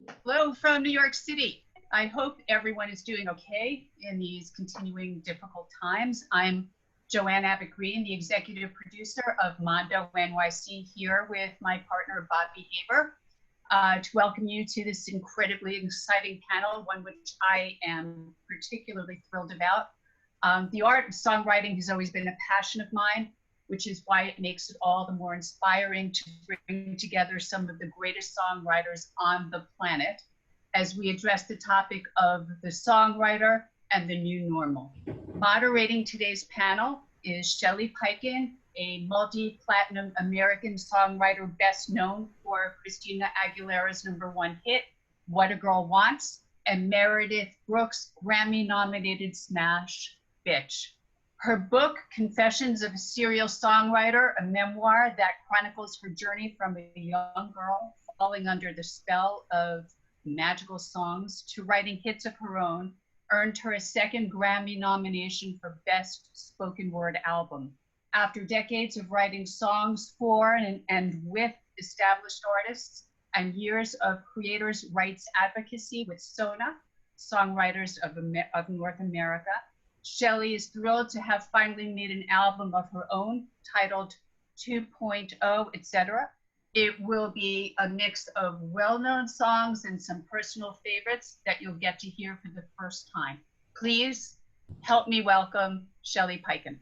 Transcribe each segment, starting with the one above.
Hello from New York City. I hope everyone is doing okay in these continuing difficult times. I'm Joanne Abbott-Green, the executive producer of Mondo.NYC, here with my partner, Bobby Haber, to welcome you to this incredibly exciting panel, one which I am particularly thrilled about. The art of songwriting has always been a passion of mine, which is why it makes it all the more inspiring to bring together some of the greatest songwriters on the planet as we address the topic of the songwriter and the new normal. Moderating today's panel is Shelley Pykon, a multi-platinum American songwriter best known for Christina Aguilera's #1 hit, What a Girl Wants, and Meredith Brooks' Grammy-nominated smash, Bitch. Her book, Confessions of a Serial Songwriter, a memoir that chronicles her journey from a young girl falling under the spell of magical songs to writing hits of her own, earned her a second Grammy nomination for Best Spoken Word Album. After decades of writing songs for and with established artists and years of creators' rights advocacy with SONA, Songwriters of North America, Shelley is thrilled to have finally made an album of her own titled 2.0, etc. It will be a mix of well-known songs and some personal favorites that you'll get to hear for the first time. Please help me welcome Shelley Pykon.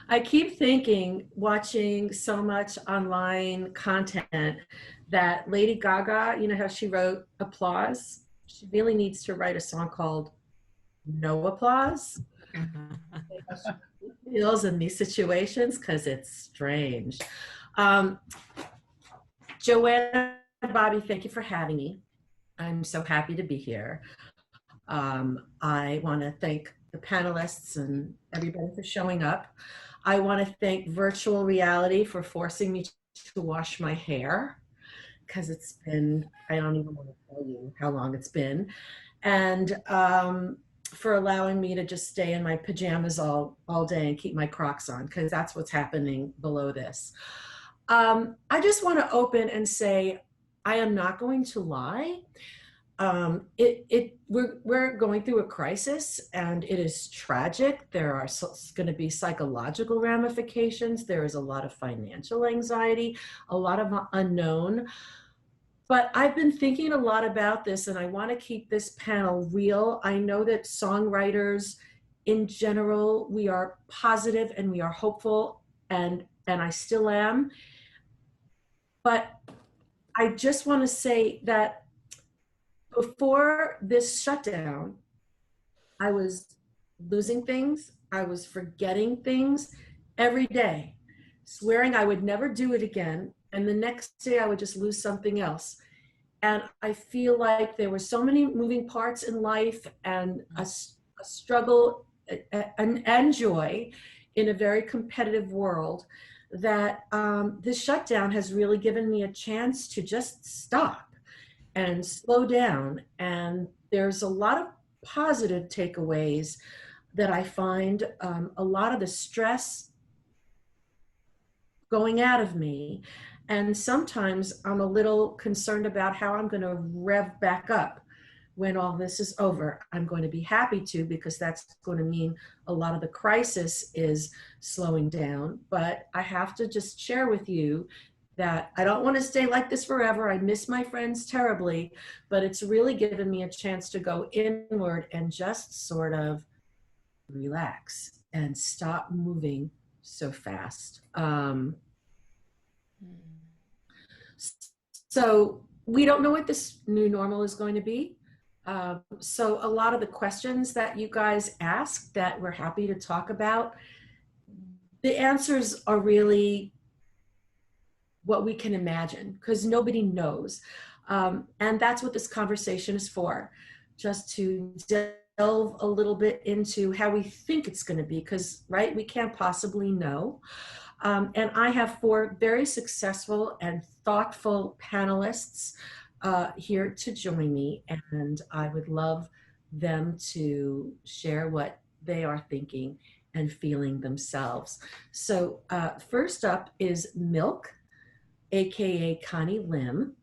I keep thinking, watching so much online content, that Lady Gaga, you know how she wrote Applause? She really needs to write a song called No Applause. She feels in these situations because it's strange. Joanna, Bobby, thank you for having me. I'm so happy to be here. I want to thank the panelists and everybody for showing up. I want to thank virtual reality for forcing me to wash my hair, because it's been, I don't even want to tell you how long it's been, and for allowing me to just stay in my pajamas all day and keep my Crocs on, because that's what's happening below this. I just want to open and say, I am not going to lie. We're going through a crisis, and it is tragic. There are going to be psychological ramifications. There is a lot of financial anxiety, a lot of unknown. But I've been thinking a lot about this, and I want to keep this panel real. I know that songwriters in general, we are positive and we are hopeful, and I still am. But I just want to say that before this shutdown, I was losing things. I was forgetting things every day, swearing I would never do it again. And the next day I would just lose something else. And I feel like there were so many moving parts in life, and a struggle and joy in a very competitive world, that this shutdown has really given me a chance to just stop and slow down. And there's a lot of positive takeaways that I find. A lot of the stress going out of me. And sometimes I'm a little concerned about how I'm going to rev back up when all this is over. I'm going to be happy to, because that's going to mean a lot of the crisis is slowing down. But I have to just share with you that I don't want to stay like this forever. I miss my friends terribly, but it's really given me a chance to go inward and just sort of relax and stop moving so fast. So we don't know what this new normal is going to be. So a lot of the questions that you guys asked that we're happy to talk about, the answers are really what we can imagine, because nobody knows. And that's what this conversation is for, just to delve a little bit into how we think it's going to be, because, right, we can't possibly know. And I have 4 very successful and thoughtful panelists here to join me, and I would love them to share what they are thinking and feeling themselves. So first up is MILCK. aka Connie Lim,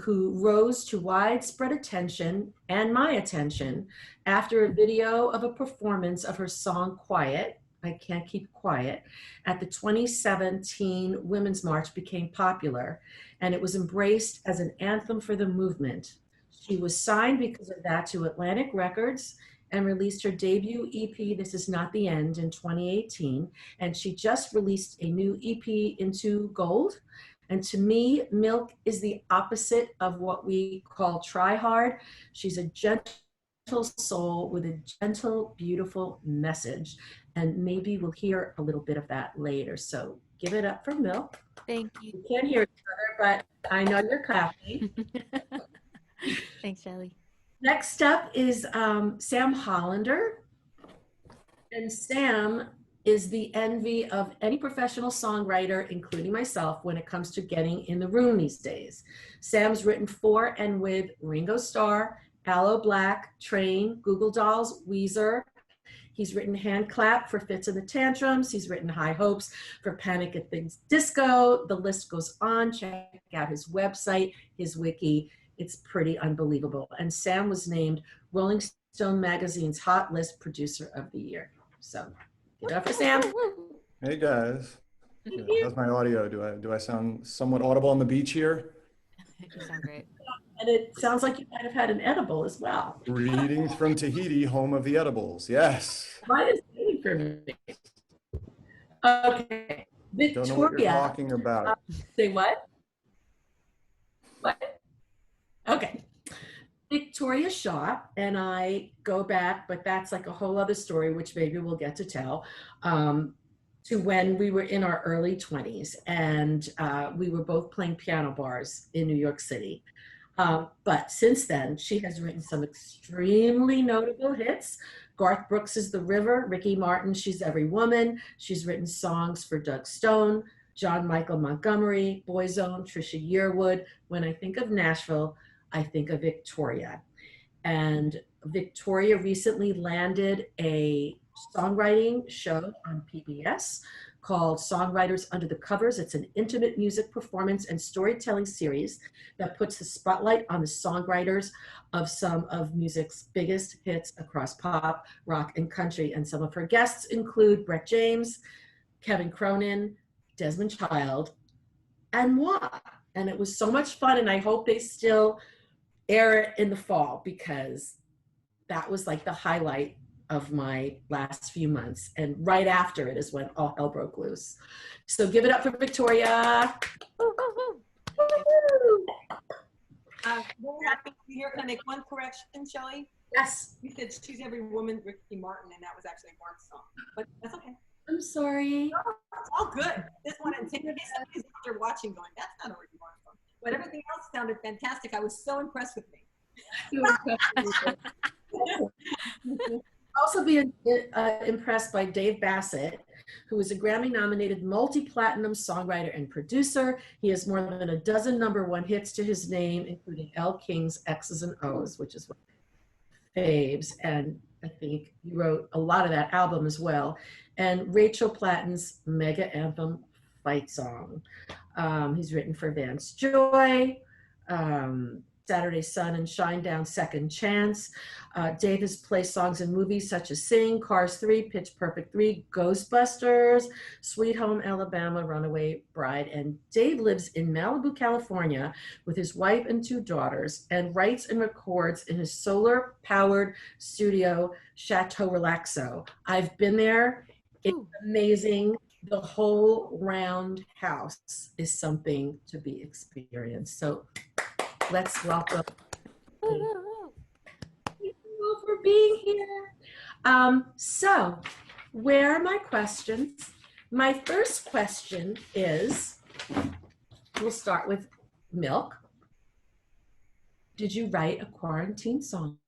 who rose to widespread attention and my attention after a video of a performance of her song Quiet, I Can't Keep Quiet, at the 2017 Women's March became popular, and it was embraced as an anthem for the movement. She was signed because of that to Atlantic Records and released her debut EP, This Is Not the End, in 2018. And she just released a new EP, Into Gold. And to me, MILCK is the opposite of what we call try hard. She's a gentle soul with a gentle, beautiful message. And maybe we'll hear a little bit of that later. So give it up for MILCK. Thank you. We can't hear each other, but I know you're clapping. Thanks, Shelly. Next up is Sam Hollander. And Sam is the envy of any professional songwriter, including myself, when it comes to getting in the room these days. Sam's written for and with Ringo Starr, Aloe Black, Train, Google Dolls, Weezer. He's written Hand Clap for Fits and the Tantrums. He's written High Hopes for Panic at the Disco. The list goes on. Check out his website, his wiki. It's pretty unbelievable. And Sam was named Rolling Stone Magazine's Hot List Producer of the Year. So give it up for Sam. Hey guys. How's my audio? Do I sound somewhat audible on the beach here? You sound great. And it sounds like you might have had an edible as well. Greetings from Tahiti, home of the edibles. Yes. Why is it for me? Okay. Victoria. Don't know what you're talking about. Say what? What? Okay. Victoria Shaw and I go back, but that's like a whole other story, which maybe we'll get to tell, to when we were in our early 20s. And we were both playing piano bars in New York City. But since then, she has written some extremely notable hits. Garth Brooks is The River, Ricky Martin, She's Every Woman. She's written songs for Doug Stone, John Michael Montgomery, Boyzone, Trisha Yearwood. When I think of Nashville, I think of Victoria. And Victoria recently landed a songwriting show on PBS called Songwriters Under the Covers. It's an intimate music performance and storytelling series that puts the spotlight on the songwriters of some of music's biggest hits across pop, rock, and country. And some of her guests include Brett James, Kevin Cronin, Desmond Child, and moi. And it was so much fun, and I hope they still air it in the fall, because that was like the highlight of my last few months. And right after it is when all hell broke loose. So give it up for Victoria. We're happy to be here. Can I make one correction, Shelley? Yes. You said She's Every Woman, Ricky Martin, and that was actually Mark's song. But that's okay. I'm sorry. No, it's all good. This one, and take after watching going, that's not a Ricky Martin song. But everything else sounded fantastic. I was so impressed with me. Also be impressed by Dave Bassett, who is a Grammy-nominated multi-platinum songwriter and producer. He has more than a dozen #1 hits to his name, including Elle King's X's and O's, which is one of my faves. And I think you wrote a lot of that album as well. And Rachel Platten's mega anthem, Fight Song. He's written for Vance Joy, Saturday Sun and Shinedown Second Chance. Dave has played songs in movies such as Sing, Cars 3, Pitch Perfect 3, Ghostbusters, Sweet Home Alabama, Runaway Bride. And Dave lives in Malibu, California with his wife and 2 daughters, and writes and records in his solar-powered studio, Chateau Relaxo. I've been there. It's amazing. The whole round house is something to be experienced. So let's welcome. Thank you for being here. So where are my questions? My first question is, we'll start with MILCK. Did you write a quarantine song?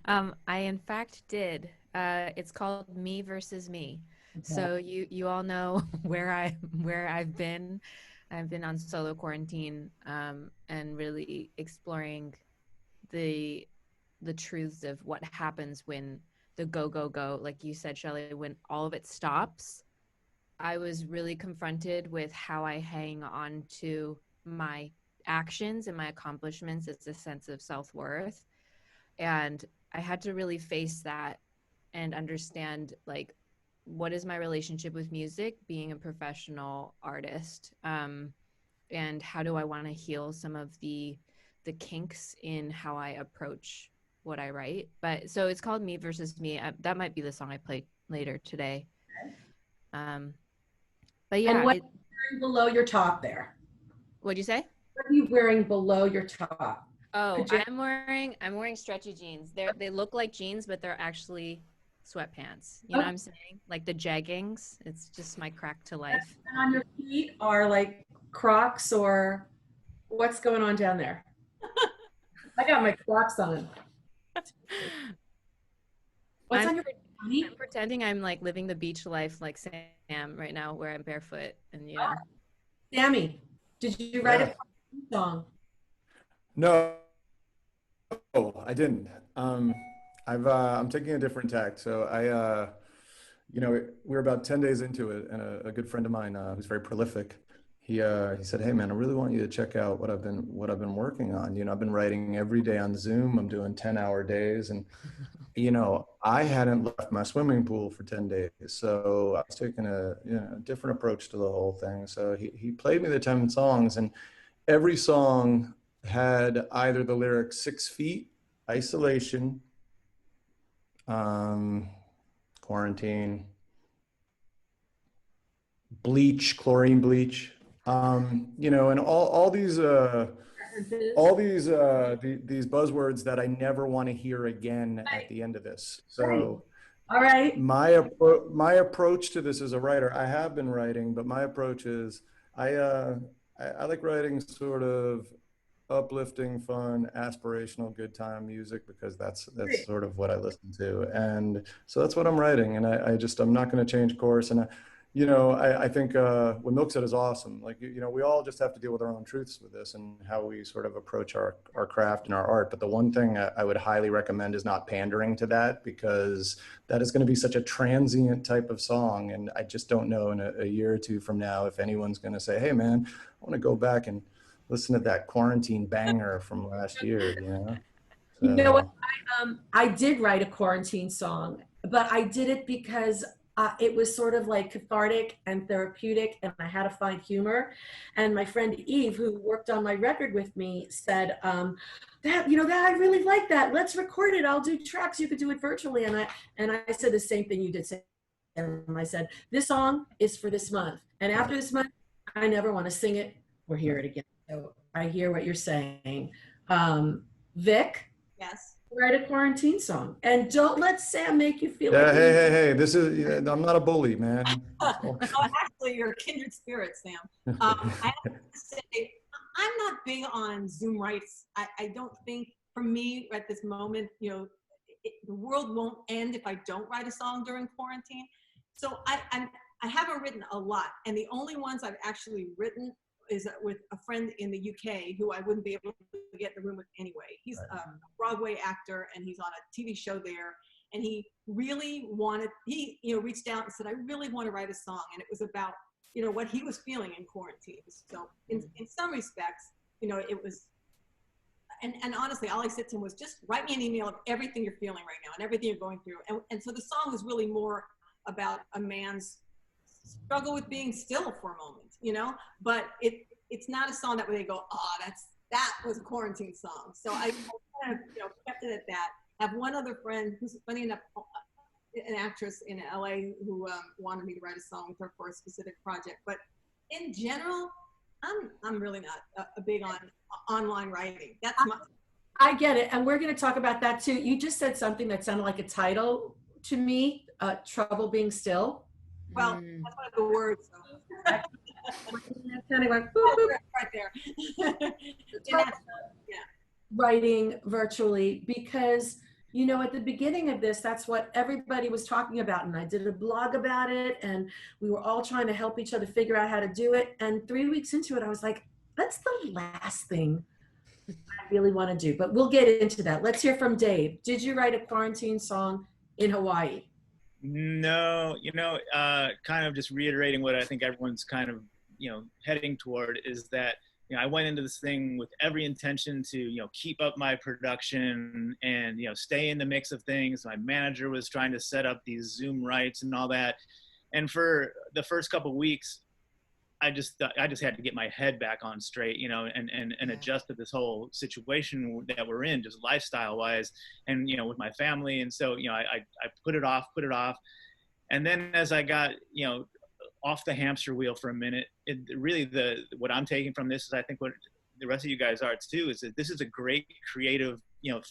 I in fact did. It's called Me Versus Me. Okay. So you all know where I've been. I've been on solo quarantine and really exploring the truths of what happens when the go, like you said, Shelley, when all of it stops I was really confronted with how I hang on to my actions and my accomplishments as a sense of self-worth. And I had to really face that and understand, like, what is my relationship with music, being a professional artist, and how do I want to heal some of the kinks in how I approach what I write. But so it's called Me Versus Me. That might be the song I play later today. But yeah, And what are you wearing below your top there? What'd you say? What are you wearing below your top? Oh, I'm wearing stretchy jeans. They look like jeans, but they're actually sweatpants. You know what I'm saying? Like the jeggings. It's just my crack to life. And on your feet are like Crocs, or what's going on down there? I got my Crocs on. What's on your feet? I'm pretending I'm like living the beach life like Sam right now, where I'm barefoot and you know. Sammy, did you write a song? No, I didn't. I'm taking a different tack. So you know, we're about 10 days into it, and a good friend of mine who's very prolific, he said, "Hey man, I really want you to check out what I've been working on. You know, I've been writing every day on Zoom. I'm doing 10-hour days, and you know, I hadn't left my swimming pool for 10 days, so I was taking a different approach to the whole thing. So he played me the 10 songs, and every song had either the lyric 6 feet, isolation, quarantine, bleach, chlorine bleach, you know, and all these these buzzwords that I never want to hear again at the end of this. So all right, my approach to this as a writer, I have been writing, but my approach is I like writing sort of uplifting, fun, aspirational, good time music, because that's sort of what I listen to, and so that's what I'm writing. And I'm not going to change course. And you know, I think what Milk said is awesome. Like, you know, we all just have to deal with our own truths with this and how we sort of approach our craft and our art. But the one thing I would highly recommend is not pandering to that, because that is going to be such a transient type of song. And I just don't know in a year or two from now if anyone's going to say, "Hey man, I want to go back and listen to that quarantine banger from last year," you know? So. You know what? I did write a quarantine song, but I did it because it was sort of like cathartic and therapeutic, and I had to find humor. And my friend Eve, who worked on my record with me, said, that I really like that. Let's record it. I'll do tracks. You could do it virtually. And I said the same thing you did. And I said, this song is for this month. And after this month, I never want to sing it or hear it again. So I hear what you're saying. Vic? Yes. Write a quarantine song, and don't let Sam make you feel Yeah, like hey, this is, I'm not a bully, man. No, actually, you're a kindred spirit, Sam. I have to say, I'm not big on Zoom writes. I don't think, for me at this moment, you know, the world won't end if I don't write a song during quarantine. So I haven't written a lot, and the only ones I've actually written is with a friend in the UK who I wouldn't be able to get in the room with anyway. He's a Broadway actor, and he's on a TV show there. And he really wanted, he reached out and said, "I really want to write a song." And it was about, you know, what he was feeling in quarantine. So in some respects, you know, it was, and honestly, all I said to him was, just write me an email of everything you're feeling right now and everything you're going through. And so the song was really more about a man's struggle with being still for a moment, you know, but it's not a song that where they go, "Oh, that was a quarantine song." So I kind of, you know, kept it at that. I have one other friend who's, funny enough, an actress in LA who wanted me to write a song with her for a specific project. But in general, I'm really not a big on online writing. That's my. I get it, and we're going to talk about that too. You just said something that sounded like a title to me, "Trouble Being Still." Well, that's one of the words. So. Anyway, right there. Yeah. Writing virtually, because, you know, at the beginning of this, that's what everybody was talking about. And I did a blog about it, and we were all trying to help each other figure out how to do it. And 3 weeks into it, I was like, that's the last thing I really want to do. But we'll get into that. Let's hear from Dave. Did you write a quarantine song in Hawaii? No, kind of just reiterating what I think everyone's kind of, heading toward is that, I went into this thing with every intention to, keep up my production and, stay in the mix of things. My manager was trying to set up these Zoom rights and all that. And for the first couple of weeks, I just had to get my head back on straight, and adjust to this whole situation that we're in, just lifestyle wise, and with my family. And so I put it off, and then as I got off the hamster wheel for a minute, what I'm taking from this is, I think what the rest of you guys are too, is that this is a great creative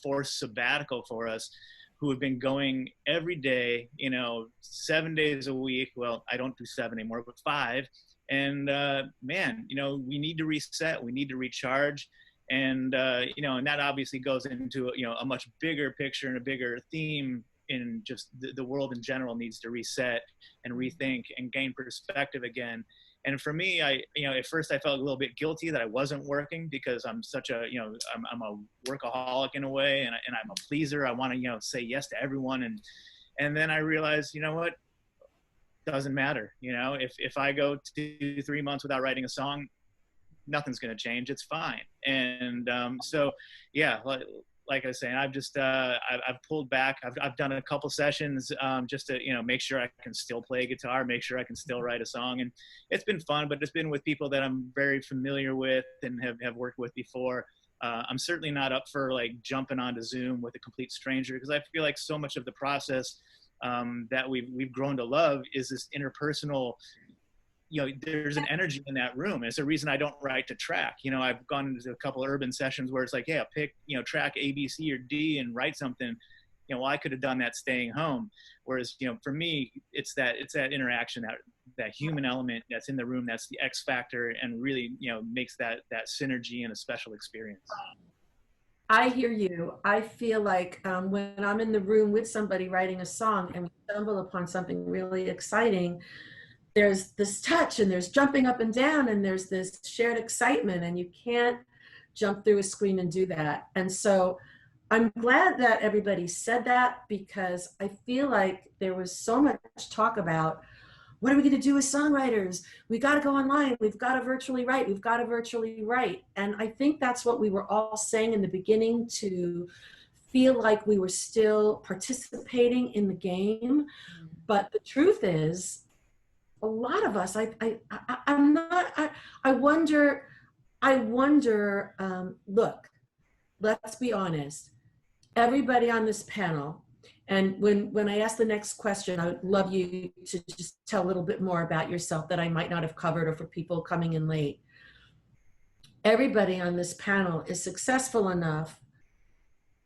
forced sabbatical for us, who have been going every day, 7 days a week. Well, I don't do 7 anymore, but 5. And man, we need to reset, we need to recharge, and and that obviously goes into a much bigger picture and a bigger theme in just the world in general needs to reset and rethink and gain perspective again. And for me, I at first I felt a little bit guilty that I wasn't working, because I'm such a I'm a workaholic in a way, and I'm a pleaser. I want to say yes to everyone, and then I realized, what, doesn't matter. If I go 2-3 months without writing a song, nothing's going to change. It's fine. And so, yeah, like I was saying, I've just I've pulled back. I've done a couple sessions just to make sure I can still play guitar, make sure I can still write a song, and it's been fun. But it's been with people that I'm very familiar with and have worked with before. I'm certainly not up for like jumping onto Zoom with a complete stranger, because I feel like so much of the process that we've grown to love is this interpersonal. There's an energy in that room. It's a reason I don't write to track. I've gone into a couple of urban sessions where it's like, yeah, pick track A, B, C, or D and write something. Well, I could have done that staying home. Whereas for me, it's that interaction, that human element that's in the room, that's the X factor, and really makes that synergy and a special experience. I hear you. I feel like when I'm in the room with somebody writing a song and we stumble upon something really exciting, there's this touch and there's jumping up and down and there's this shared excitement, and you can't jump through a screen and do that. And so I'm glad that everybody said that, because I feel like there was so much talk about, what are we going to do with songwriters? We got to go online. We've got to virtually write. We've got to virtually write. And I think that's what we were all saying in the beginning, to feel like we were still participating in the game. But the truth is, a lot of us, I wonder, look, let's be honest. Everybody on this panel, and when I ask the next question, I would love you to just tell a little bit more about yourself that I might not have covered, or for people coming in late. Everybody on this panel is successful enough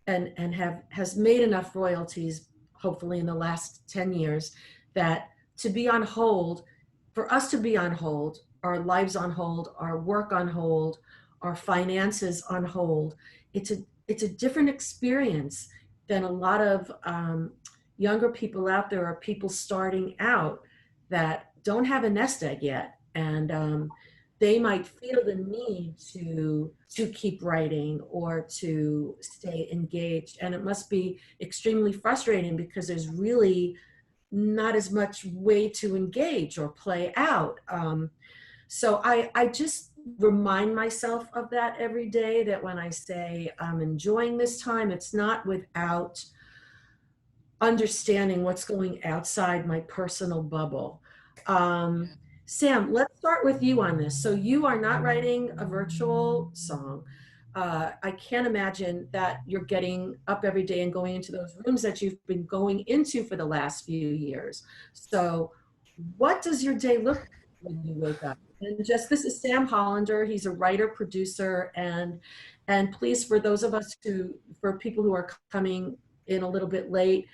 and has made enough royalties, hopefully in the last 10 years, that to be on hold, for us to be on hold, our lives on hold, our work on hold, our finances on hold, it's a different experience than a lot of younger people out there, or people starting out that don't have a nest egg yet. And they might feel the need to keep writing or to stay engaged. And it must be extremely frustrating, because there's really not as much way to engage or play out. So I just remind myself of that every day, that when I say I'm enjoying this time, it's not without understanding what's going outside my personal bubble. Sam, let's start with you on this. So you are not writing a virtual song. I can't imagine that you're getting up every day and going into those rooms that you've been going into for the last few years. So what does your day look like when you wake up? And this is Sam Hollander. He's a writer, producer, and please, for those of us for people who are coming in a little bit late,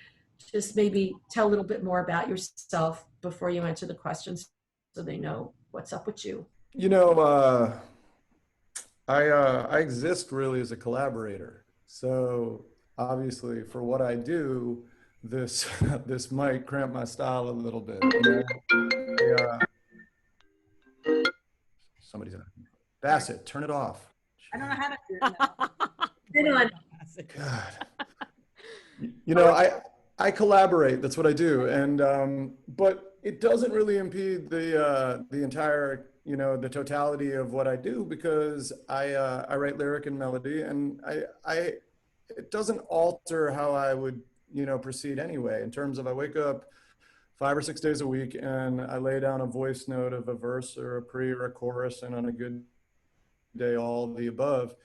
just maybe tell a little bit more about yourself before you answer the questions, so they know what's up with you. I exist really as a collaborator. So obviously for what I do, this might cramp my style a little bit. Somebody's in. Bassett, turn it off. I don't know how to do it now. Hang on. God. I collaborate. That's what I do, and but it doesn't really impede the entire, the totality of what I do, because I write lyric and melody, and I it doesn't alter how I would proceed anyway. In terms of, I wake up 5 or 6 days a week and I lay down a voice note of a verse or a pre or a chorus, and on a good day, all the above.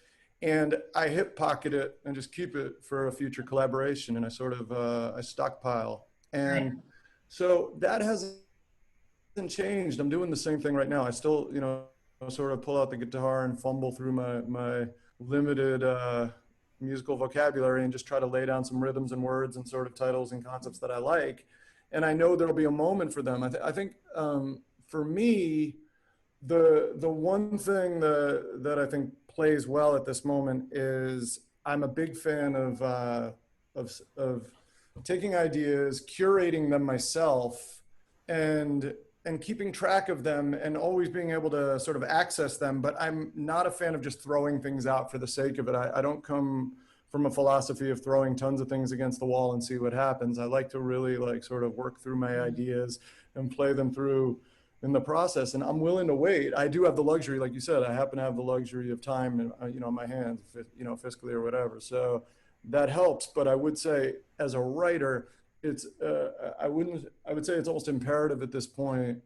And I hip pocket it and just keep it for a future collaboration. And I sort of, I stockpile. And so that hasn't changed. I'm doing the same thing right now. I still, sort of pull out the guitar and fumble through my limited musical vocabulary and just try to lay down some rhythms and words and sort of titles and concepts that I like. And I know there'll be a moment for them. I think for me, the one thing that I think plays well at this moment is I'm a big fan of taking ideas, curating them myself, and keeping track of them, and always being able to sort of access them. But I'm not a fan of just throwing things out for the sake of it. I don't come from a philosophy of throwing tons of things against the wall and see what happens. I like to really sort of work through my ideas and play them through in the process. And I'm willing to wait. I do have the luxury, like you said, I happen to have the luxury of time and, on my hands, fiscally or whatever. So that helps. But I would say, as a writer, it's, I would say it's almost imperative at this point.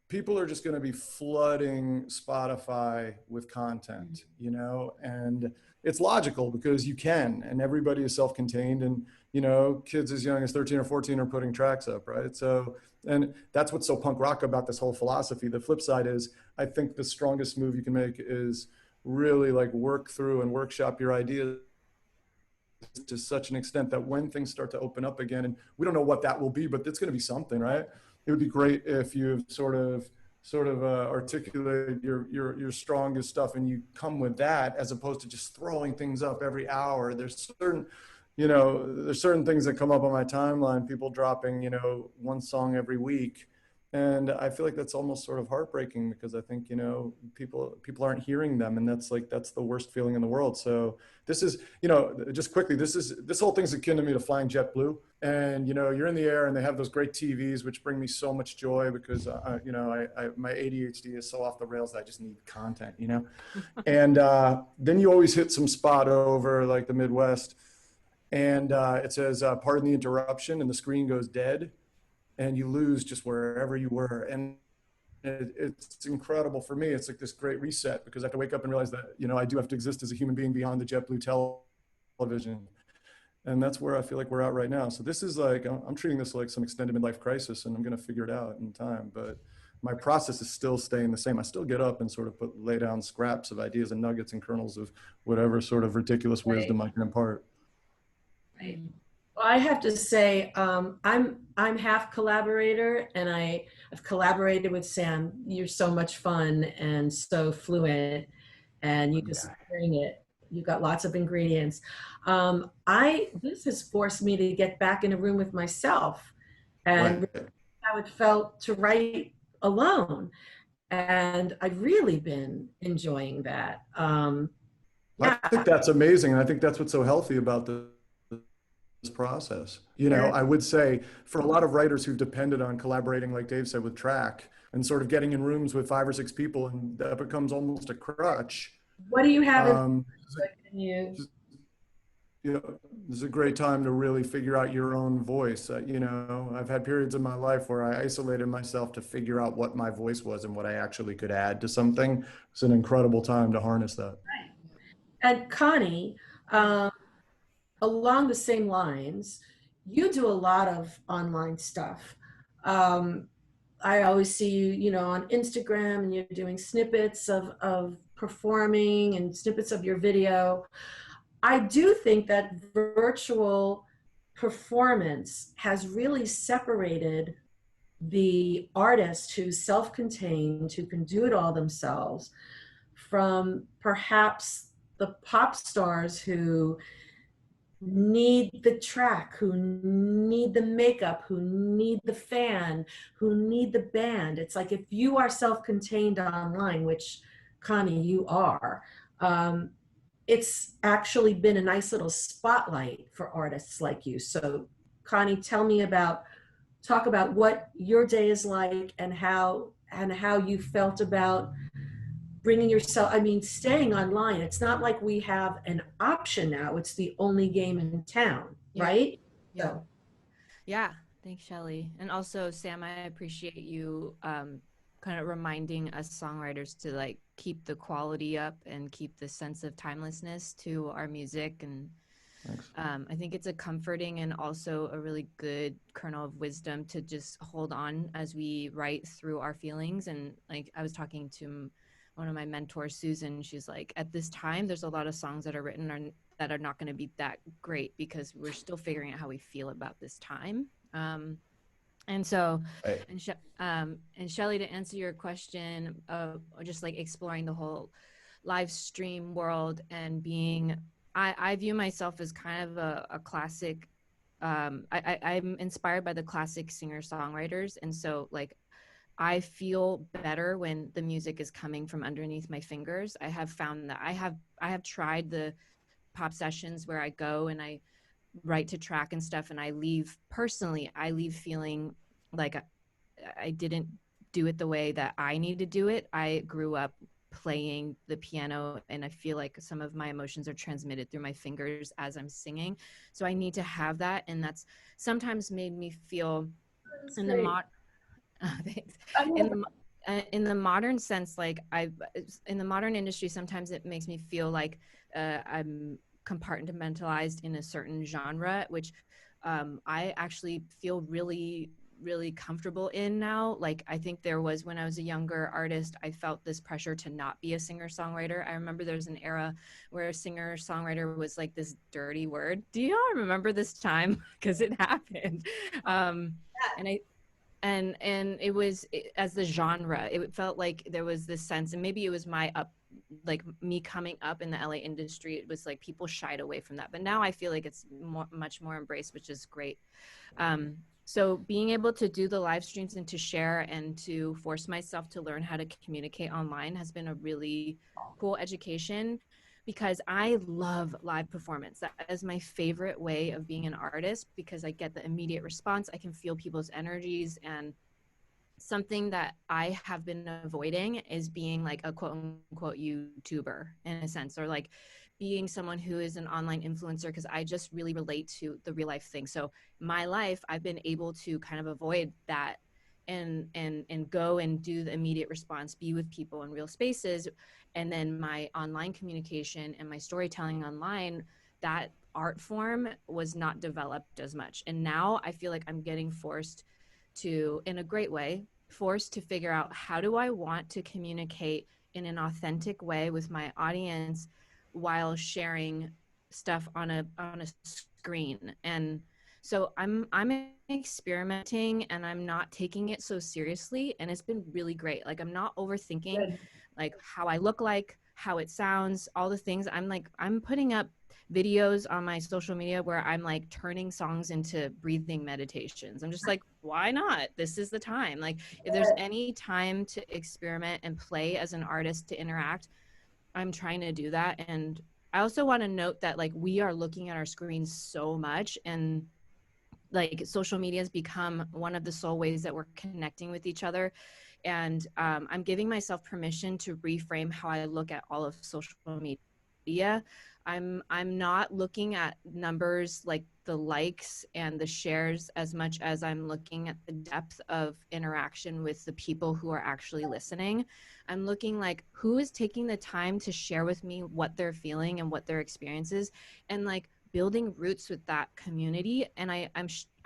People are just going to be flooding Spotify with content, and it's logical because you can, and everybody is self-contained, and, kids as young as 13 or 14 are putting tracks up, right? So, and that's what's so punk rock about this whole philosophy. The flip side is, I think the strongest move you can make is really work through and workshop your ideas to such an extent that when things start to open up again, and we don't know what that will be, but it's going to be something, right? It would be great if you sort of articulate your strongest stuff and you come with that, as opposed to just throwing things up every hour. There's certain things that come up on my timeline, people dropping, one song every week. And I feel like that's almost sort of heartbreaking, because I think, people aren't hearing them, and that's the worst feeling in the world. So this is, just quickly, this whole thing's akin to me to flying JetBlue. And, you're in the air and they have those great TVs, which bring me so much joy, because, my ADHD is so off the rails that I just need content, and then you always hit some spot over the Midwest, and it says, pardon the interruption, and the screen goes dead. And you lose just wherever you were. And it's incredible for me. It's like this great reset, because I have to wake up and realize that, I do have to exist as a human being beyond the JetBlue television. And that's where I feel like we're at right now. So this is I'm treating this like some extended midlife crisis, and I'm going to figure it out in time. But my process is still staying the same. I still get up and sort of lay down scraps of ideas and nuggets and kernels of whatever sort of ridiculous wisdom I can impart. Right. I have to say, I'm half collaborator, and I've collaborated with Sam. You're so much fun and so fluent, and you just bring it. You've got lots of ingredients. This has forced me to get back in a room with myself, and how it felt to write alone. And I've really been enjoying that. I think that's amazing. And I think that's what's so healthy about this process. I would say for a lot of writers who've depended on collaborating, like Dave said, with track, and sort of getting in rooms with 5 or 6 people, and that becomes almost a crutch. What do you have? This is a great time to really figure out your own voice. I've had periods in my life where I isolated myself to figure out what my voice was and what I actually could add to something. It's an incredible time to harness that. Right. And Connie, along the same lines, you do a lot of online stuff. I always see you, on Instagram, and you're doing snippets of performing and snippets of your video. I do think that virtual performance has really separated the artist who's self-contained, who can do it all themselves, from perhaps the pop stars who need the track, who need the makeup, who need the fan, who need the band. It's like, if you are self-contained online, which Connie, you are, it's actually been a nice little spotlight for artists like you. So Connie, talk about what your day is like and how you felt about bringing yourself, I mean, staying online. It's not like we have an option now. It's the only game in town, right? Yeah. So. Yeah. Thanks, Shelley. And also, Sam, I appreciate you kind of reminding us songwriters to like keep the quality up and keep the sense of timelessness to our music. And I think it's a comforting and also a really good kernel of wisdom to just hold on as we write through our feelings. And like I was talking to one of my mentors, Susan, she's like, at this time, there's a lot of songs that are written that are not going to be that great because we're still figuring out how we feel about this time. And so, Right. and Shelley, to answer your question of just like exploring the whole live stream world and being, I view myself as kind of a classic, I'm inspired by the classic singer-songwriters. And so like, I feel better when the music is coming from underneath my fingers. I have found that I have tried the pop sessions where I go and I write to track and stuff, and I leave feeling like I didn't do it the way that I need to do it. I grew up playing the piano, and I feel like some of my emotions are transmitted through my fingers as I'm singing. So I need to have that, and that's sometimes made me feel in the thanks. In the modern sense, like in the modern industry, sometimes it makes me feel like I'm compartmentalized in a certain genre, which I actually feel really, really comfortable in now. Like I think there was, when I was a younger artist, I felt this pressure to not be a singer-songwriter. I remember there was an era where a singer-songwriter was like this dirty word. Do you all remember this time? Because it happened. And it was as the genre, it felt like there was this sense, and maybe it was like me coming up in the LA industry, it was like people shied away from that. But now I feel like it's much more embraced, which is great. So being able to do the live streams and to share and to force myself to learn how to communicate online has been a really cool education, because I love live performance. That is my favorite way of being an artist, because I get the immediate response. I can feel people's energies, and something that I have been avoiding is being like a quote unquote YouTuber in a sense, or like being someone who is an online influencer, because I just really relate to the real life thing. So my life, I've been able to kind of avoid that and go and do the immediate response, be with people in real spaces. And then my online communication and my storytelling online, that art form was not developed as much. And now I feel like I'm getting forced to, in a great way, forced to figure out, how do I want to communicate in an authentic way with my audience while sharing stuff on a screen. And so I'm experimenting, and I'm not taking it so seriously, and it's been really great. Like I'm not overthinking like how I look like, how it sounds, all the things. I'm putting up videos on my social media where I'm like turning songs into breathing meditations. I'm just like, why not? This is the time. Like if there's any time to experiment and play as an artist, to interact, I'm trying to do that. And I also want to note that like we are looking at our screens so much, and like social media has become one of the sole ways that we're connecting with each other. And I'm giving myself permission to reframe how I look at all of social media. I'm not looking at numbers like the likes and the shares as much as I'm looking at the depth of interaction with the people who are actually listening. I'm looking like, who is taking the time to share with me what they're feeling and what their experience is, and like building roots with that community. And I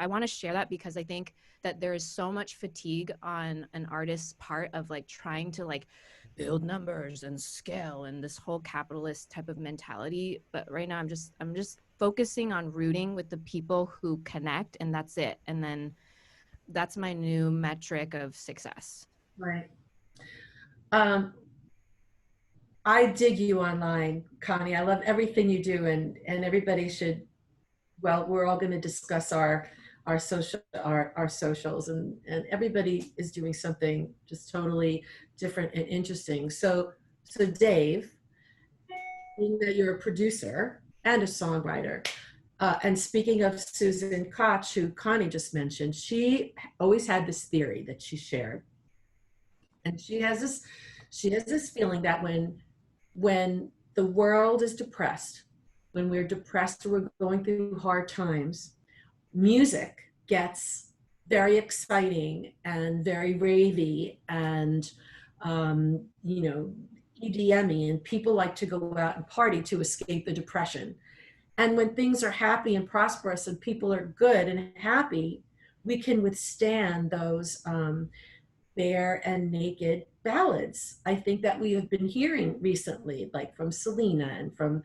want to share that because I think that there is so much fatigue on an artist's part of like trying to like build numbers and scale and this whole capitalist type of mentality. But right now I'm just focusing on rooting with the people who connect, and that's it. And then that's my new metric of success. Right. I dig you online, Connie. I love everything you do, and everybody should. Well, we're all going to discuss our socials, and everybody is doing something just totally different and interesting. So Dave, being that you're a producer and a songwriter, And speaking of Susan Koch, who Connie just mentioned, she always had this theory that she shared. And she has this feeling that when the world is depressed, when we're depressed or we're going through hard times, music gets very exciting and very ravey and, EDM-y, and people like to go out and party to escape the depression. And when things are happy and prosperous and people are good and happy, we can withstand those bare and naked ballads. I think that we have been hearing recently, like from Selena and from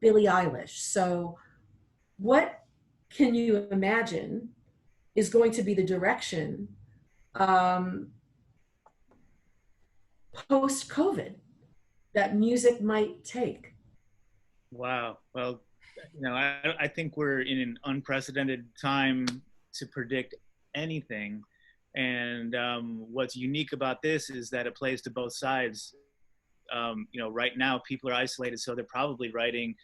Billie Eilish. So what can you imagine is going to be the direction post-COVID that music might take? Wow. Well, I think we're in an unprecedented time to predict anything. And what's unique about this is that it plays to both sides. Right now people are isolated, so they're probably writing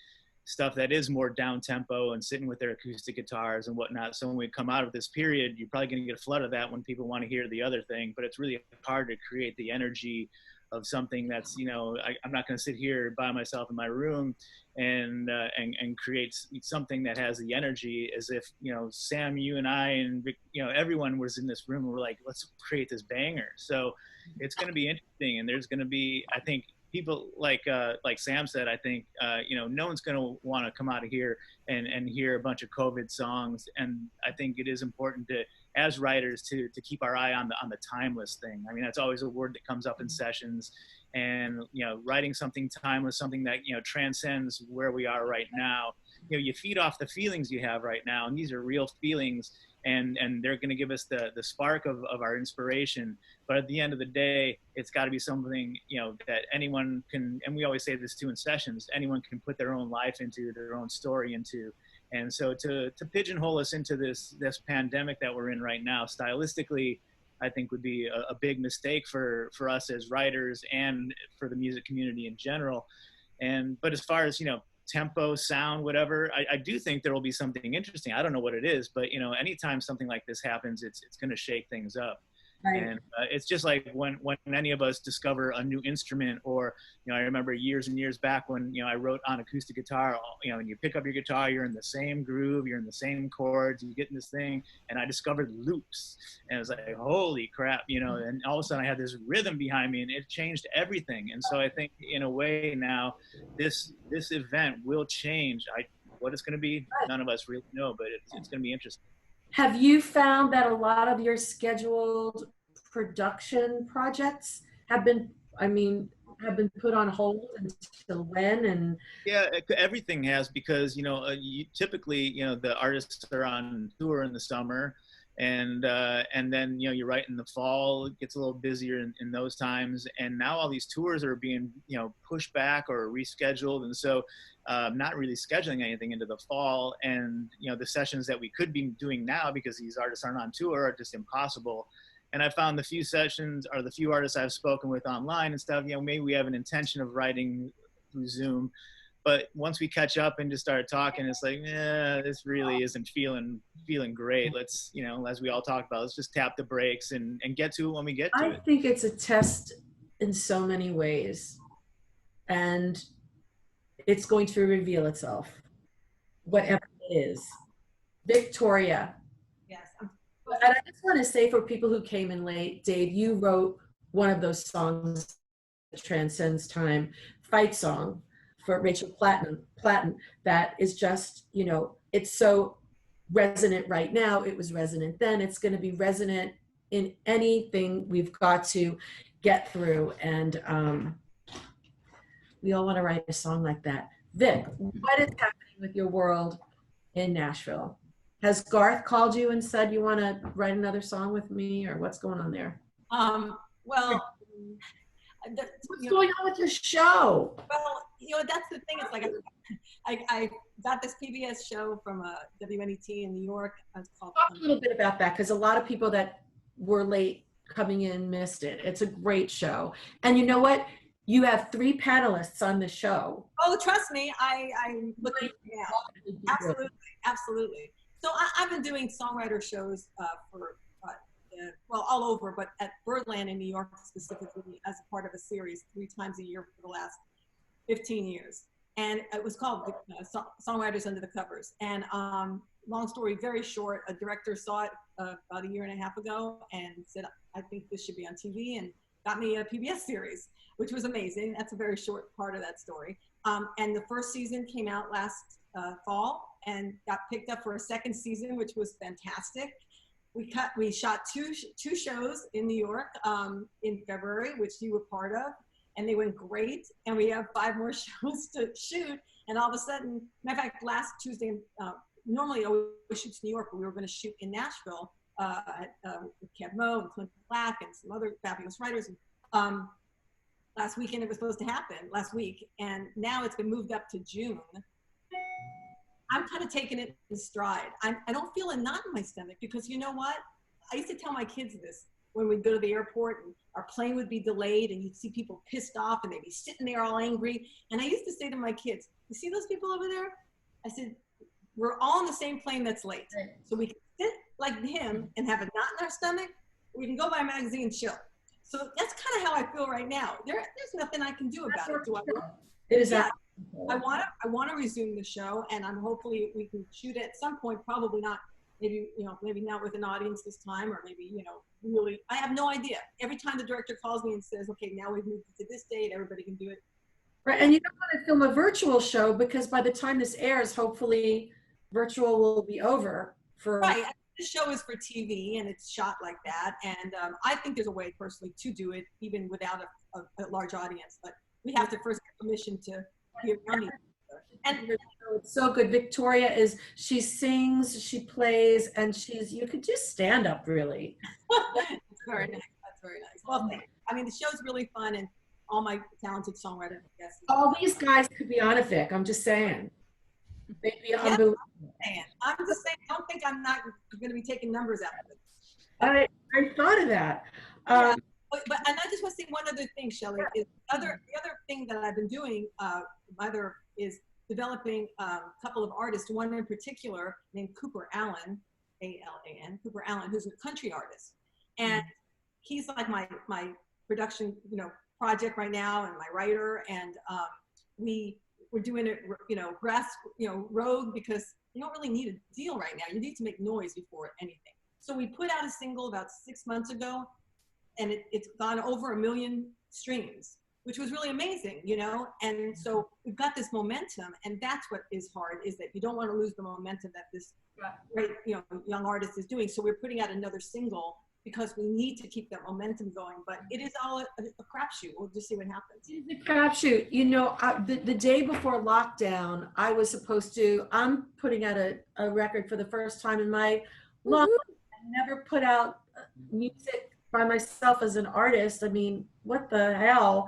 stuff that is more down tempo and sitting with their acoustic guitars and whatnot. So when we come out of this period, you're probably going to get a flood of that when people want to hear the other thing. But it's really hard to create the energy of something that's, I'm not going to sit here by myself in my room and create something that has the energy as if, Sam, you and I and, everyone was in this room and we're like, let's create this banger. So it's going to be interesting. And there's going to be, I think, people like Sam said, I think, no one's going to want to come out of here and hear a bunch of COVID songs. And I think it is important to, as writers, to keep our eye on the timeless thing. I mean, that's always a word that comes up in sessions, and, writing something timeless, something that, transcends where we are right now. You feed off the feelings you have right now, and these are real feelings, and they're going to give us the spark of our inspiration. But at the end of the day, it's got to be something, that anyone can, and we always say this too in sessions, anyone can put their own life into, their own story into. And so to pigeonhole us into this pandemic that we're in right now, stylistically, I think would be a big mistake for us as writers and for the music community in general. But as far as, tempo, sound, whatever, I do think there will be something interesting. I don't know what it is, but, anytime something like this happens, it's going to shake things up. Right. And it's just like when any of us discover a new instrument, or, I remember years and years back when, I wrote on acoustic guitar, and you pick up your guitar, you're in the same groove, you're in the same chords, you get in this thing, and I discovered loops, and it was like, holy crap, and all of a sudden I had this rhythm behind me, and it changed everything. And so I think in a way now, this event will change. What it's going to be, none of us really know, but it's going to be interesting. Have you found that a lot of your scheduled production projects have been put on hold until when? And yeah, everything has, because typically the artists are on tour in the summer, and then you write in the fall. It gets a little busier in those times, and now all these tours are being pushed back or rescheduled, and so not really scheduling anything into the fall. And the sessions that we could be doing now, because these artists aren't on tour, are just impossible. And I found the few sessions, or the few artists I've spoken with online and stuff, maybe we have an intention of writing through Zoom, but once we catch up and just start talking, it's like, this really isn't feeling great. Let's, as we all talk about, let's just tap the brakes and get to it when we get to it. I think it's a test in so many ways, and it's going to reveal itself, whatever it is. Victoria. Yes. And I just want to say, for people who came in late, Dave, you wrote one of those songs that transcends time, Fight Song, for Rachel Platten, that is just, it's so resonant right now. It was resonant then. It's going to be resonant in anything we've got to get through. And we all want to write a song like that. Vic, what is happening with your world in Nashville? Has Garth called you and said you want to write another song with me, or what's going on there? Well, what's going on with your show? Well, that's the thing. It's like I got this PBS show from WNET in New York. It's called. Talk a little bit about that, because a lot of people that were late coming in missed it. It's a great show, and you know what? you have 3 panelists on the show. Oh, trust me, I'm looking now. Absolutely, absolutely. So I've been doing songwriter shows for, well, all over, but at Birdland in New York specifically as a part of a series 3 times a year for the last 15 years. And it was called Songwriters Under the Covers. And long story very short, a director saw it about 1.5 years ago and said, I think this should be on TV, and got me a PBS series, which was amazing. That's a very short part of that story. And the first season came out last fall and got picked up for a 2nd season, which was fantastic. We shot two shows in New York in February, which you were part of, and they went great. And we have 5 more shows to shoot. And all of a sudden, matter of fact, last Tuesday, normally I always shoot in New York, but we were going to shoot in Nashville with Kev Mo and Clint Black and some other fabulous writers. And, last weekend it was supposed to happen, last week, and now it's been moved up to June. I'm kind of taking it in stride. I don't feel a knot in my stomach because you know what? I used to tell my kids this when we'd go to the airport and our plane would be delayed and you'd see people pissed off and they'd be sitting there all angry. And I used to say to my kids, you see those people over there? I said, we're all on the same plane that's late. So we can sit like him and have a knot in our stomach. We can go buy a magazine and chill. So that's kind of how I feel right now. There's nothing I can do about it. Do I? It is. Yeah, I want to resume the show, and I'm hopefully we can shoot it at some point. Probably not. Maybe maybe not with an audience this time, or maybe really. I have no idea. Every time the director calls me and says, "Okay, now we've moved it to this date. Everybody can do it." Right, and you don't want to film a virtual show because by the time this airs, hopefully, virtual will be over. Right. This show is for TV and it's shot like that. And I think there's a way personally to do it even without a large audience, but we have to first get permission to be around each other. And it's so good. Victoria she sings, she plays, and you could just stand up really. That's very nice. That's very nice. Well, I mean, the show's really fun and all my talented songwriters. All these guys could be on a Vic, I'm just saying. They'd be unbelievable. I'm just saying, don't think I'm not going to be taking numbers out of it. I thought of that. Yeah, but and I just want to say one other thing, Shelley. Is the other thing that I've been doing is developing a couple of artists. One in particular named Cooper Allen, A-L-A-N, Cooper Allen, who's a country artist, and he's like my production project right now, and my writer, and we're doing it, rogue, because you don't really need a deal right now. You need to make noise before anything. So we put out a single about 6 months ago, and it's gone over 1 million streams, which was really amazing, And so we've got this momentum, and that's what is hard, is that you don't want to lose the momentum that this great, young artist is doing. So we're putting out another single because we need to keep that momentum going. But it is all a crapshoot. We'll just see what happens. It's a crapshoot. The day before lockdown, I'm putting out a record for the first time in my long life. I never put out music by myself as an artist. I mean, what the hell?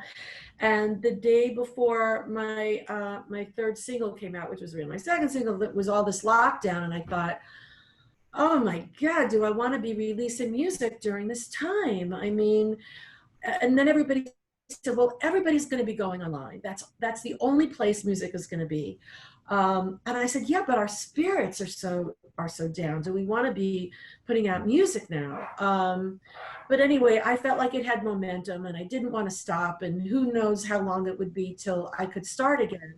And the day before my 3rd single came out, which was really my 2nd single, it was all this lockdown, and I thought, oh my God, do I want to be releasing music during this time? I mean, and then everybody said, well, everybody's going to be going online. That's the only place music is going to be. And I said, yeah, but our spirits are so down. Do we want to be putting out music now? But anyway, I felt like it had momentum and I didn't want to stop, and who knows how long it would be till I could start again.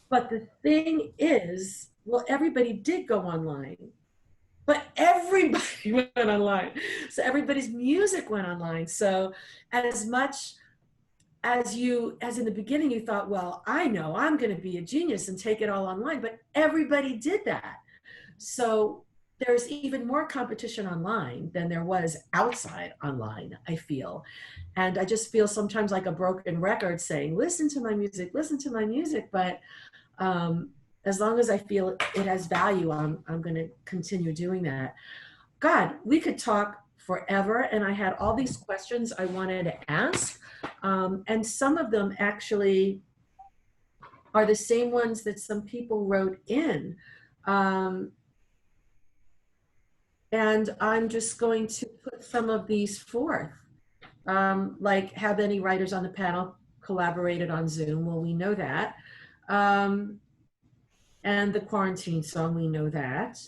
But the thing is, well, everybody did go online. But everybody went online. So everybody's music went online. So as much as in the beginning, you thought, well, I know I'm going to be a genius and take it all online, but everybody did that. So there's even more competition online than there was outside online, I feel. And I just feel sometimes like a broken record saying, listen to my music, but as long as I feel it has value, I'm going to continue doing that. God, we could talk forever, and I had all these questions I wanted to ask, and some of them actually are the same ones that some people wrote in. And I'm just going to put some of these forth. Like, have any writers on the panel collaborated on Zoom. Well, we know that. And the quarantine song, we know that.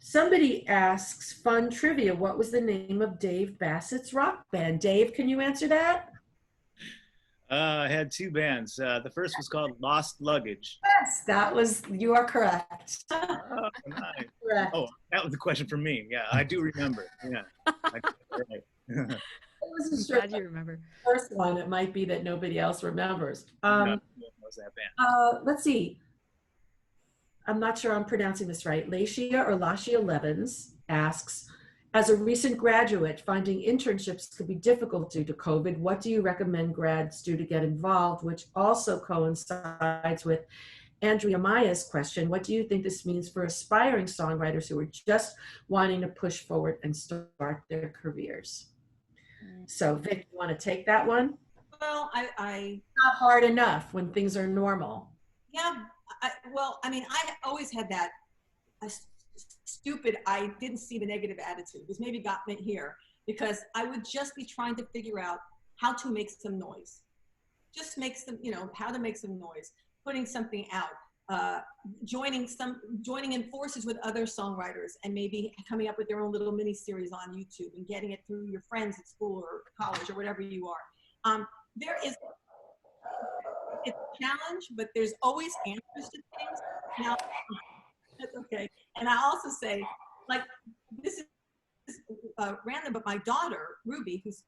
Somebody asks, fun trivia, what was the name of Dave Bassett's rock band? Dave, can you answer that? I had two bands. The first was called Lost Luggage. Yes, you are correct. Oh, nice. Correct. Oh, that was the question for me. Yeah, I do remember. Yeah. Right. I wasn't sure Glad you remember. the first one, it might be that nobody else remembers. No, was that band? Let's see. I'm not sure I'm pronouncing this right. Lashia Levins asks, as a recent graduate, finding internships could be difficult due to COVID. What do you recommend grads do to get involved? Which also coincides with Andrea Maya's question. What do you think this means for aspiring songwriters who are just wanting to push forward and start their careers? So Vic, you want to take that one? Well, I Not hard enough when things are normal. yeah, I mean, I always had that stupid, I didn't see the negative attitude. This maybe got me here because I would just be trying to figure out how to make some noise. Just make some, how to make some noise, putting something out, joining in forces with other songwriters and maybe coming up with their own little mini series on YouTube and getting it through your friends at school or college or whatever you are. It's a challenge, but there's always answers to things. Now, that's okay. And I also say, like, this is random, but my daughter, Ruby, who's,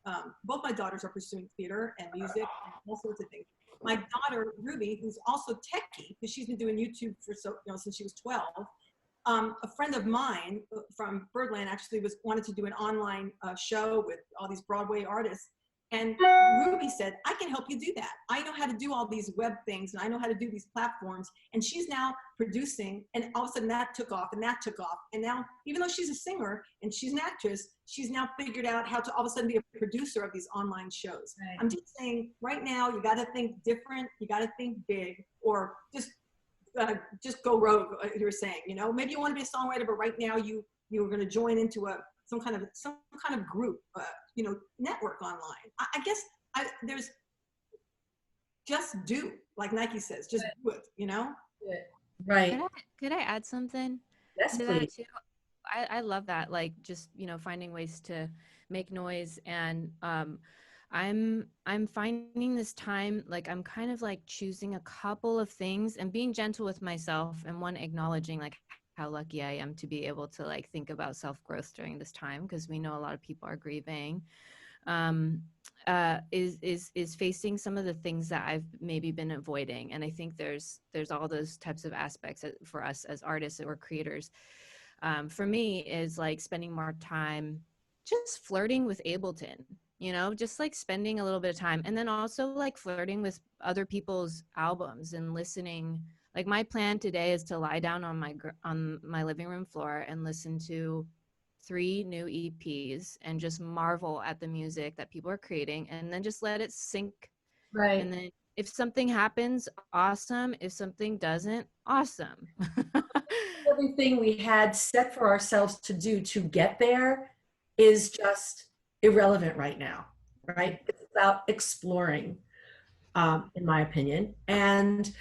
both my daughters are pursuing theater and music and all sorts of things. My daughter, Ruby, who's also techie, because she's been doing YouTube for since she was 12. A friend of mine from Birdland actually wanted to do an online show with all these Broadway artists. And Ruby said, I can help you do that. I know how to do all these web things and I know how to do these platforms. And she's now producing, and all of a sudden that took off and that took off. And now, even though she's a singer and she's an actress, she's now figured out how to all of a sudden be a producer of these online shows. Right. I'm just saying, right now, you got to think different. You got to think big, or just go rogue, you're saying, maybe you want to be a songwriter, but right now you're going to join into some kind of group, network online. I guess there's just do, like Nike says, just do it, Right. Could I add something? Yes, to please. that too? I love that, like, just, finding ways to make noise. And I'm finding this time, like, I'm kind of like choosing a couple of things and being gentle with myself, and one, acknowledging like how lucky I am to be able to like think about self-growth during this time, because we know a lot of people are grieving, is facing some of the things that I've maybe been avoiding. And I think there's all those types of aspects for us as artists or creators. For me, is like spending more time just flirting with Ableton, just like spending a little bit of time, and then also like flirting with other people's albums and listening. Like, my plan today is to lie down on my living room floor and listen to 3 new EPs and just marvel at the music that people are creating, and then just let it sink. Right. And then if something happens, awesome. If something doesn't, awesome. Everything we had set for ourselves to do to get there is just irrelevant right now, right? It's about exploring, in my opinion. And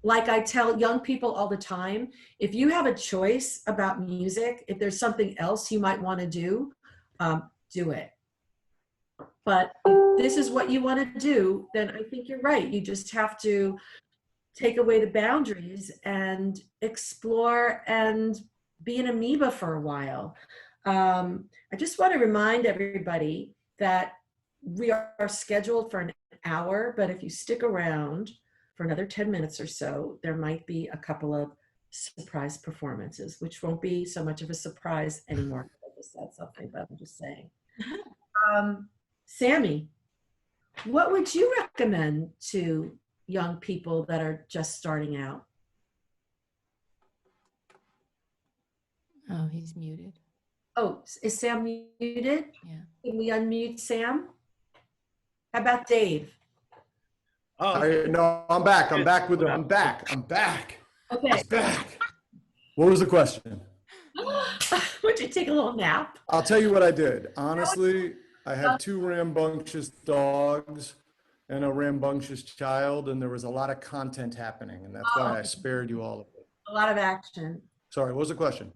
like I tell young people all the time, if you have a choice about music, if there's something else you might want to do it. But if this is what you want to do, then I think you're right. You just have to take away the boundaries and explore and be an amoeba for a while. I just want to remind everybody that we are scheduled for an hour, but if you stick around for another 10 minutes or so, there might be a couple of surprise performances, which won't be so much of a surprise anymore. I just said something, but I'm just saying. Sammy, what would you recommend to young people that are just starting out? Oh, he's muted. Oh, is Sam muted? Yeah. Can we unmute Sam? How about Dave? Oh, no, I'm back. I'm back. I'm back. Okay. It's back. What was the question? Would you take a little nap? I'll tell you what I did. Honestly, I had 2 rambunctious dogs and a rambunctious child, and there was a lot of content happening, and that's why I spared you all of it. A lot of action. Sorry, what was the question?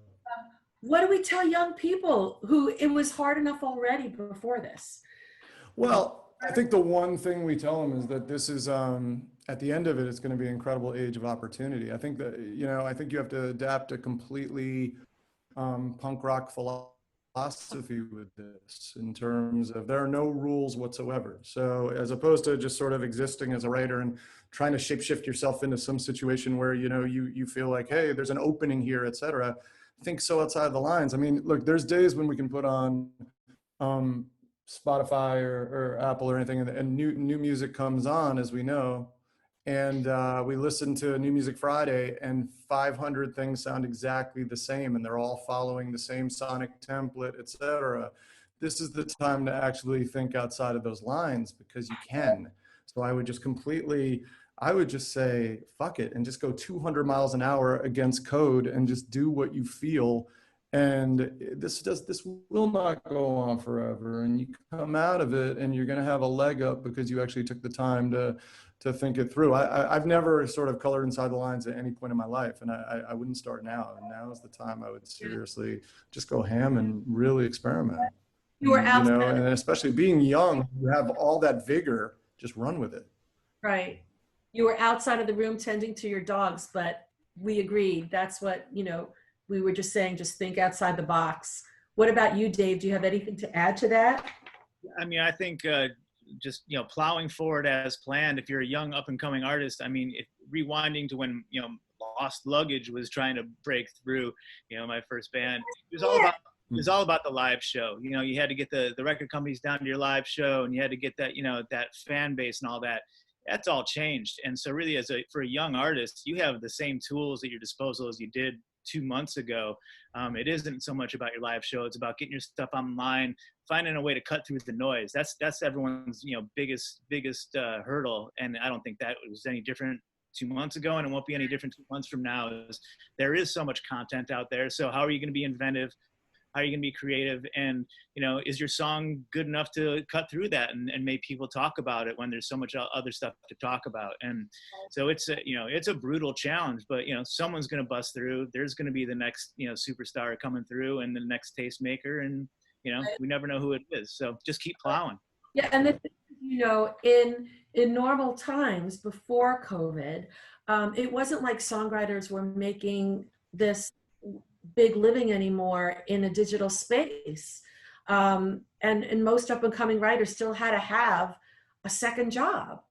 What do we tell young people who it was hard enough already before this? Well, I think the one thing we tell them is that this is, at the end of it, it's going to be an incredible age of opportunity. I think that, you know, I think you have to adapt a completely punk rock philosophy with this, in terms of there are no rules whatsoever. So as opposed to just sort of existing as a writer and trying to shapeshift yourself into some situation where, you know, you feel like, hey, there's an opening here, etc. Think so outside the lines. I mean, look, there's days when we can put on Spotify or Apple or anything, and new music comes on, as we know, and we listen to New Music Friday, and 500 things sound exactly the same, and they're all following the same sonic template, etc. This is the time to actually think outside of those lines, because you can. So I would just say, fuck it, and just go 200 miles an hour against code and just do what you feel. And this will not go on forever. And you come out of it and you're going to have a leg up because you actually took the time to think it through. I've never sort of colored inside the lines at any point in my life, and I wouldn't start now. And now is the time I would seriously just go ham and really experiment. You were out, you know, and especially being young, you have all that vigor, just run with it. right? You were outside of the room tending to your dogs, but we agreed. That's what, you know, we were just saying, just think outside the box. What about you, Dave? Do you have anything to add to that? I mean, I think just, you know, plowing forward as planned. If you're a young up and coming artist, I mean, rewinding to when, you know, Lost Luggage was trying to break through, you know, my first band, it was all about the live show. You know, you had to get the record companies down to your live show, and you had to get that, you know, that fan base and all that. That's all changed. And so really, for a young artist, you have the same tools at your disposal as you did 2 months ago. It isn't so much about your live show. It's about getting your stuff online, finding a way to cut through the noise. That's everyone's, you know, biggest hurdle. And I don't think that was any different 2 months ago, and it won't be any different 2 months from now. There is so much content out there. So how are you going to be inventive? How are you going to be creative? And, you know, is your song good enough to cut through that and make people talk about it when there's so much other stuff to talk about? And so it's a brutal challenge, but, you know, someone's going to bust through. There's going to be the next, you know, superstar coming through, and the next tastemaker, and, you know, we never know who it is. So just keep plowing. Yeah, and you know, in normal times before COVID, it wasn't like songwriters were making this big living anymore in a digital space. And most up and coming writers still had to have a second job.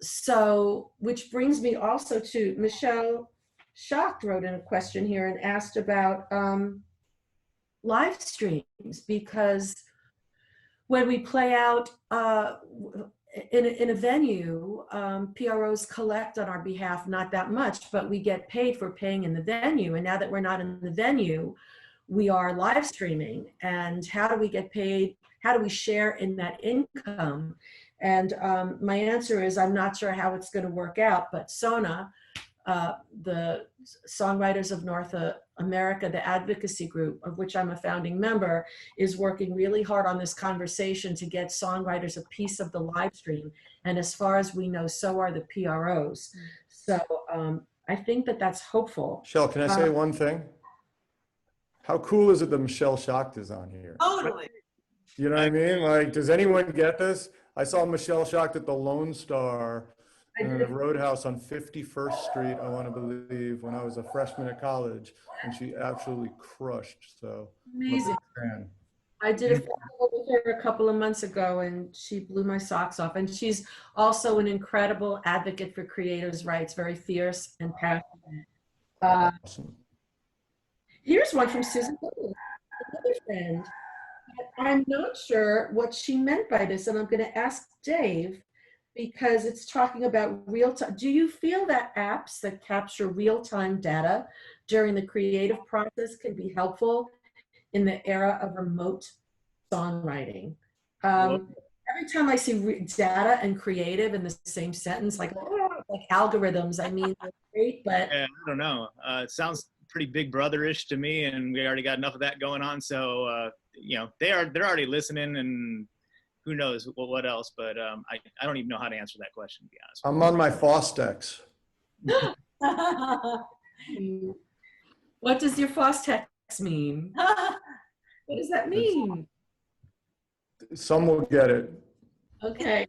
So, which brings me also to Michelle Schock wrote in a question here and asked about live streams, because when we play out in a venue, PROs collect on our behalf, not that much, but we get paid for paying in the venue. And now that we're not in the venue, we are live streaming. And how do we get paid? How do we share in that income? And my answer is, I'm not sure how it's going to work out, but SONA, the Songwriters of North America, the advocacy group of which I'm a founding member, is working really hard on this conversation to get songwriters a piece of the live stream. And as far as we know, so are the PROs. So I think that that's hopeful. Shell, can I say one thing? How cool is it that Michelle Schock is on here? Totally. You know what I mean? Like, does anyone get this? I saw Michelle Schock at the Lone Star in a Roadhouse on 51st Street, I want to believe, when I was a freshman at college, and she absolutely crushed. So amazing. I did a follow with her a couple of months ago, and she blew my socks off. And she's also an incredible advocate for creators' rights, very fierce and passionate. Awesome. Here's one from Susan, another friend. I'm not sure what she meant by this, and I'm going to ask Dave, because it's talking about real time. Do you feel that apps that capture real-time data during the creative process can be helpful in the era of remote songwriting? Every time I see data and creative in the same sentence, like algorithms, I mean, they're great, but yeah, I don't know. It sounds pretty big brother-ish to me, and we already got enough of that going on. So, you know, they're already listening, and who knows what else, but I don't even know how to answer that question, to be honest. I'm on my Fostex. What does your Fostex mean? What does that mean? Some will get it. Okay.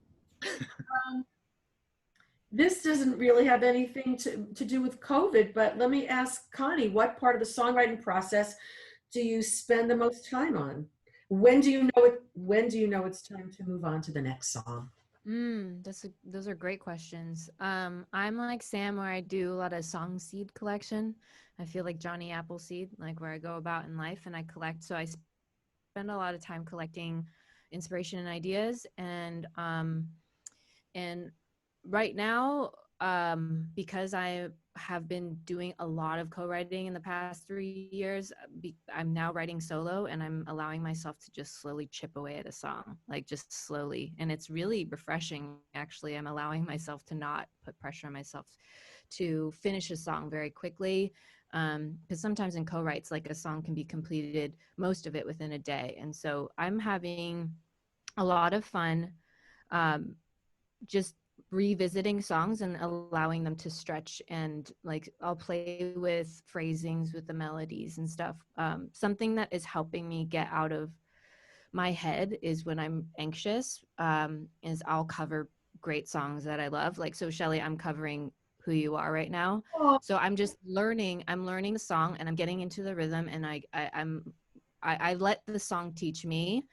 This doesn't really have anything to do with COVID, but let me ask Connie, what part of the songwriting process do you spend the most time on? When do you know it? When do you know it's time to move on to the next song? Those are great questions. I'm like Sam, where I do a lot of song seed collection. I feel like Johnny Appleseed, like where I go about in life and I collect. So I spend a lot of time collecting inspiration and ideas. And right now, because I have been doing a lot of co-writing in the past 3 years, I'm now writing solo, and I'm allowing myself to just slowly chip away at a song, like just slowly. And it's really refreshing, actually. I'm allowing myself to not put pressure on myself to finish a song very quickly. Because sometimes in co-writes, like a song can be completed, most of it within a day. And so I'm having a lot of fun just revisiting songs and allowing them to stretch, and like I'll play with phrasings with the melodies and stuff. Something that is helping me get out of my head is when I'm anxious, is I'll cover great songs that I love. Like, so Shelly, I'm covering Who You Are right now. So I'm just learning the song, and I'm getting into the rhythm, and I let the song teach me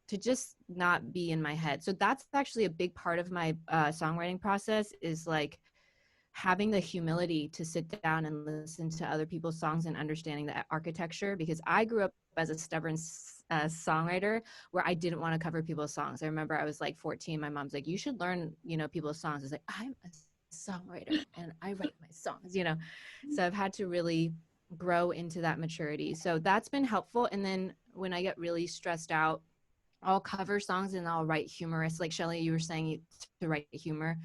to just not be in my head. So that's actually a big part of my songwriting process, is like having the humility to sit down and listen to other people's songs and understanding the architecture, because I grew up as a stubborn songwriter where I didn't want to cover people's songs. I remember I was like 14, my mom's like, you should learn, you know, people's songs. I was like, I'm a songwriter and I write my songs, you know. So I've had to really grow into that maturity. So that's been helpful. And then when I get really stressed out, I'll cover songs and I'll write humorous, like Shelly, you were saying, to write humor.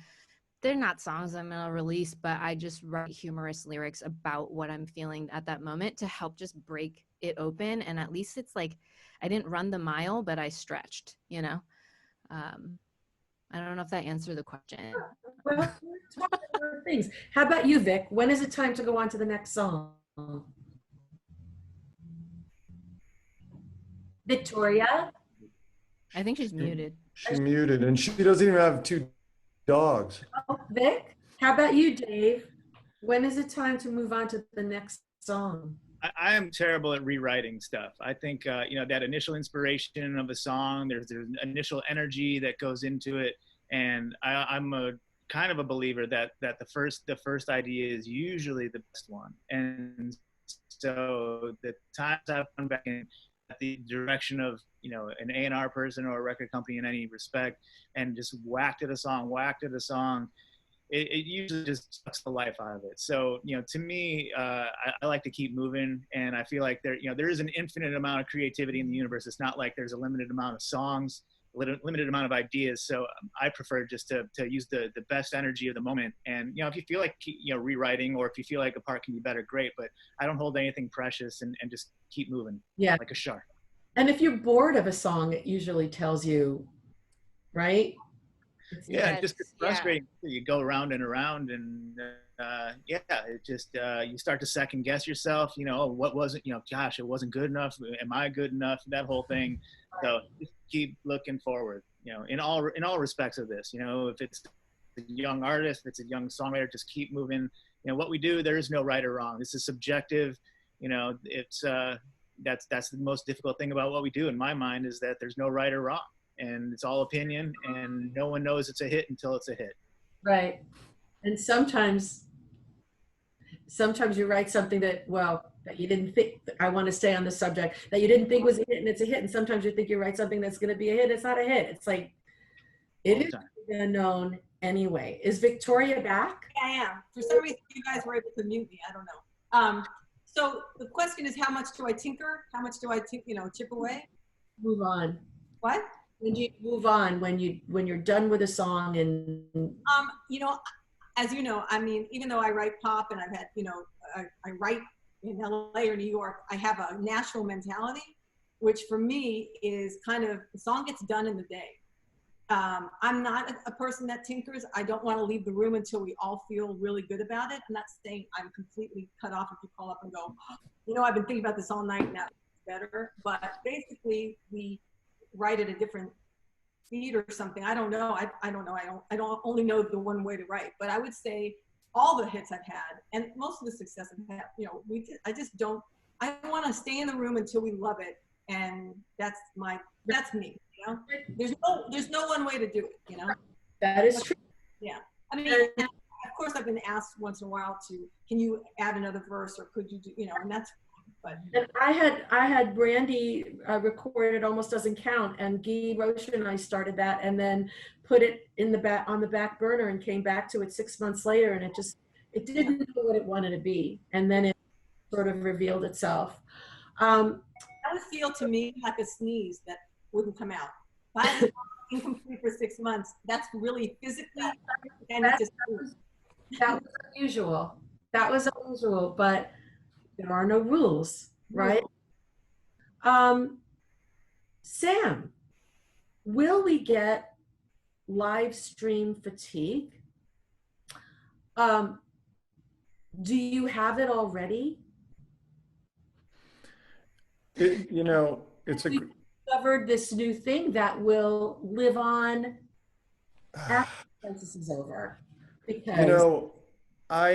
They're not songs I'm going to release, but I just write humorous lyrics about what I'm feeling at that moment to help just break it open. And at least it's like, I didn't run the mile, but I stretched, you know? I don't know if that answered the question. Well, we're talking about things. How about you, Vic? When is it time to go on to the next song? Victoria? I think she's muted. She's muted, and she doesn't even have 2 dogs. Oh, Vic? How about you, Dave? When is it time to move on to the next song? I am terrible at rewriting stuff. I think, you know, that initial inspiration of a song, there's initial energy that goes into it. And I'm a kind of a believer that the first idea is usually the best one. And so the times I've gone back in at the direction of, you know, an A&R person or a record company in any respect, and just whacked at a song, it usually just sucks the life out of it. So, you know, to me, I like to keep moving, and I feel like there is an infinite amount of creativity in the universe. It's not like there's a limited amount of songs, limited amount of ideas. So I prefer just to use the best energy of the moment. And, you know, if you feel like, you know, rewriting, or if you feel like a part can be better, great, but I don't hold anything precious, and just keep moving. Yeah. Like a shark. And if you're bored of a song, it usually tells you, right? Yeah, just frustrating. Yeah. You go around and around, and yeah, it just you start to second guess yourself. You know, what wasn't? You know, gosh, it wasn't good enough. Am I good enough? That whole thing. So just keep looking forward. You know, in all respects of this. You know, if it's a young artist, if it's a young songwriter, just keep moving. You know, what we do, there is no right or wrong. This is subjective. You know, it's that's the most difficult thing about what we do in my mind, is that there's no right or wrong. And it's all opinion, and no one knows it's a hit until it's a hit. Right. And sometimes you write something that you didn't think, I want to stay on the subject, that you didn't think was a hit, and it's a hit. And sometimes you think you write something that's going to be a hit. It's not a hit. It's like, it is unknown anyway. Is Victoria back? I am. For some reason, you guys were able to mute me. I don't know. So the question is, how much do I tinker? How much do I, chip away? Move on. What? When you move on, when you're done with a song, and you know, as you know, I mean, even though I write pop, and I've had, I write in LA or New York, I have a Nashville mentality, which for me is kind of, the song gets done in the day. I'm not a person that tinkers. I don't want to leave the room until we all feel really good about it. I'm not saying I'm completely cut off if you call up and go, you know, I've been thinking about this all night and that's better. But basically we write at a different speed or something. I don't know. I don't know. I don't only know the one way to write, but I would say all the hits I've had and most of the success I've had, you know, I want to stay in the room until we love it. And that's me, you know, there's no one way to do it, you know. That is true. Yeah. I mean, and of course I've been asked once in a while can you add another verse or could you do, you know, and that's fine, but. And I had Brandy recorded Almost Doesn't Count, and Guy Roche and I started that and then put it on the back burner and came back to it 6 months later, and it didn't know what it wanted to be, and then it sort of revealed itself. That would feel to me like a sneeze that wouldn't come out. If I had been incomplete for 6 months, that's really physically and that was unusual. That was unusual, but there are no rules, right? Sam, will we get live stream fatigue? Do you have it already? You know, it's we discovered this new thing that will live on after this is over. Because you know, I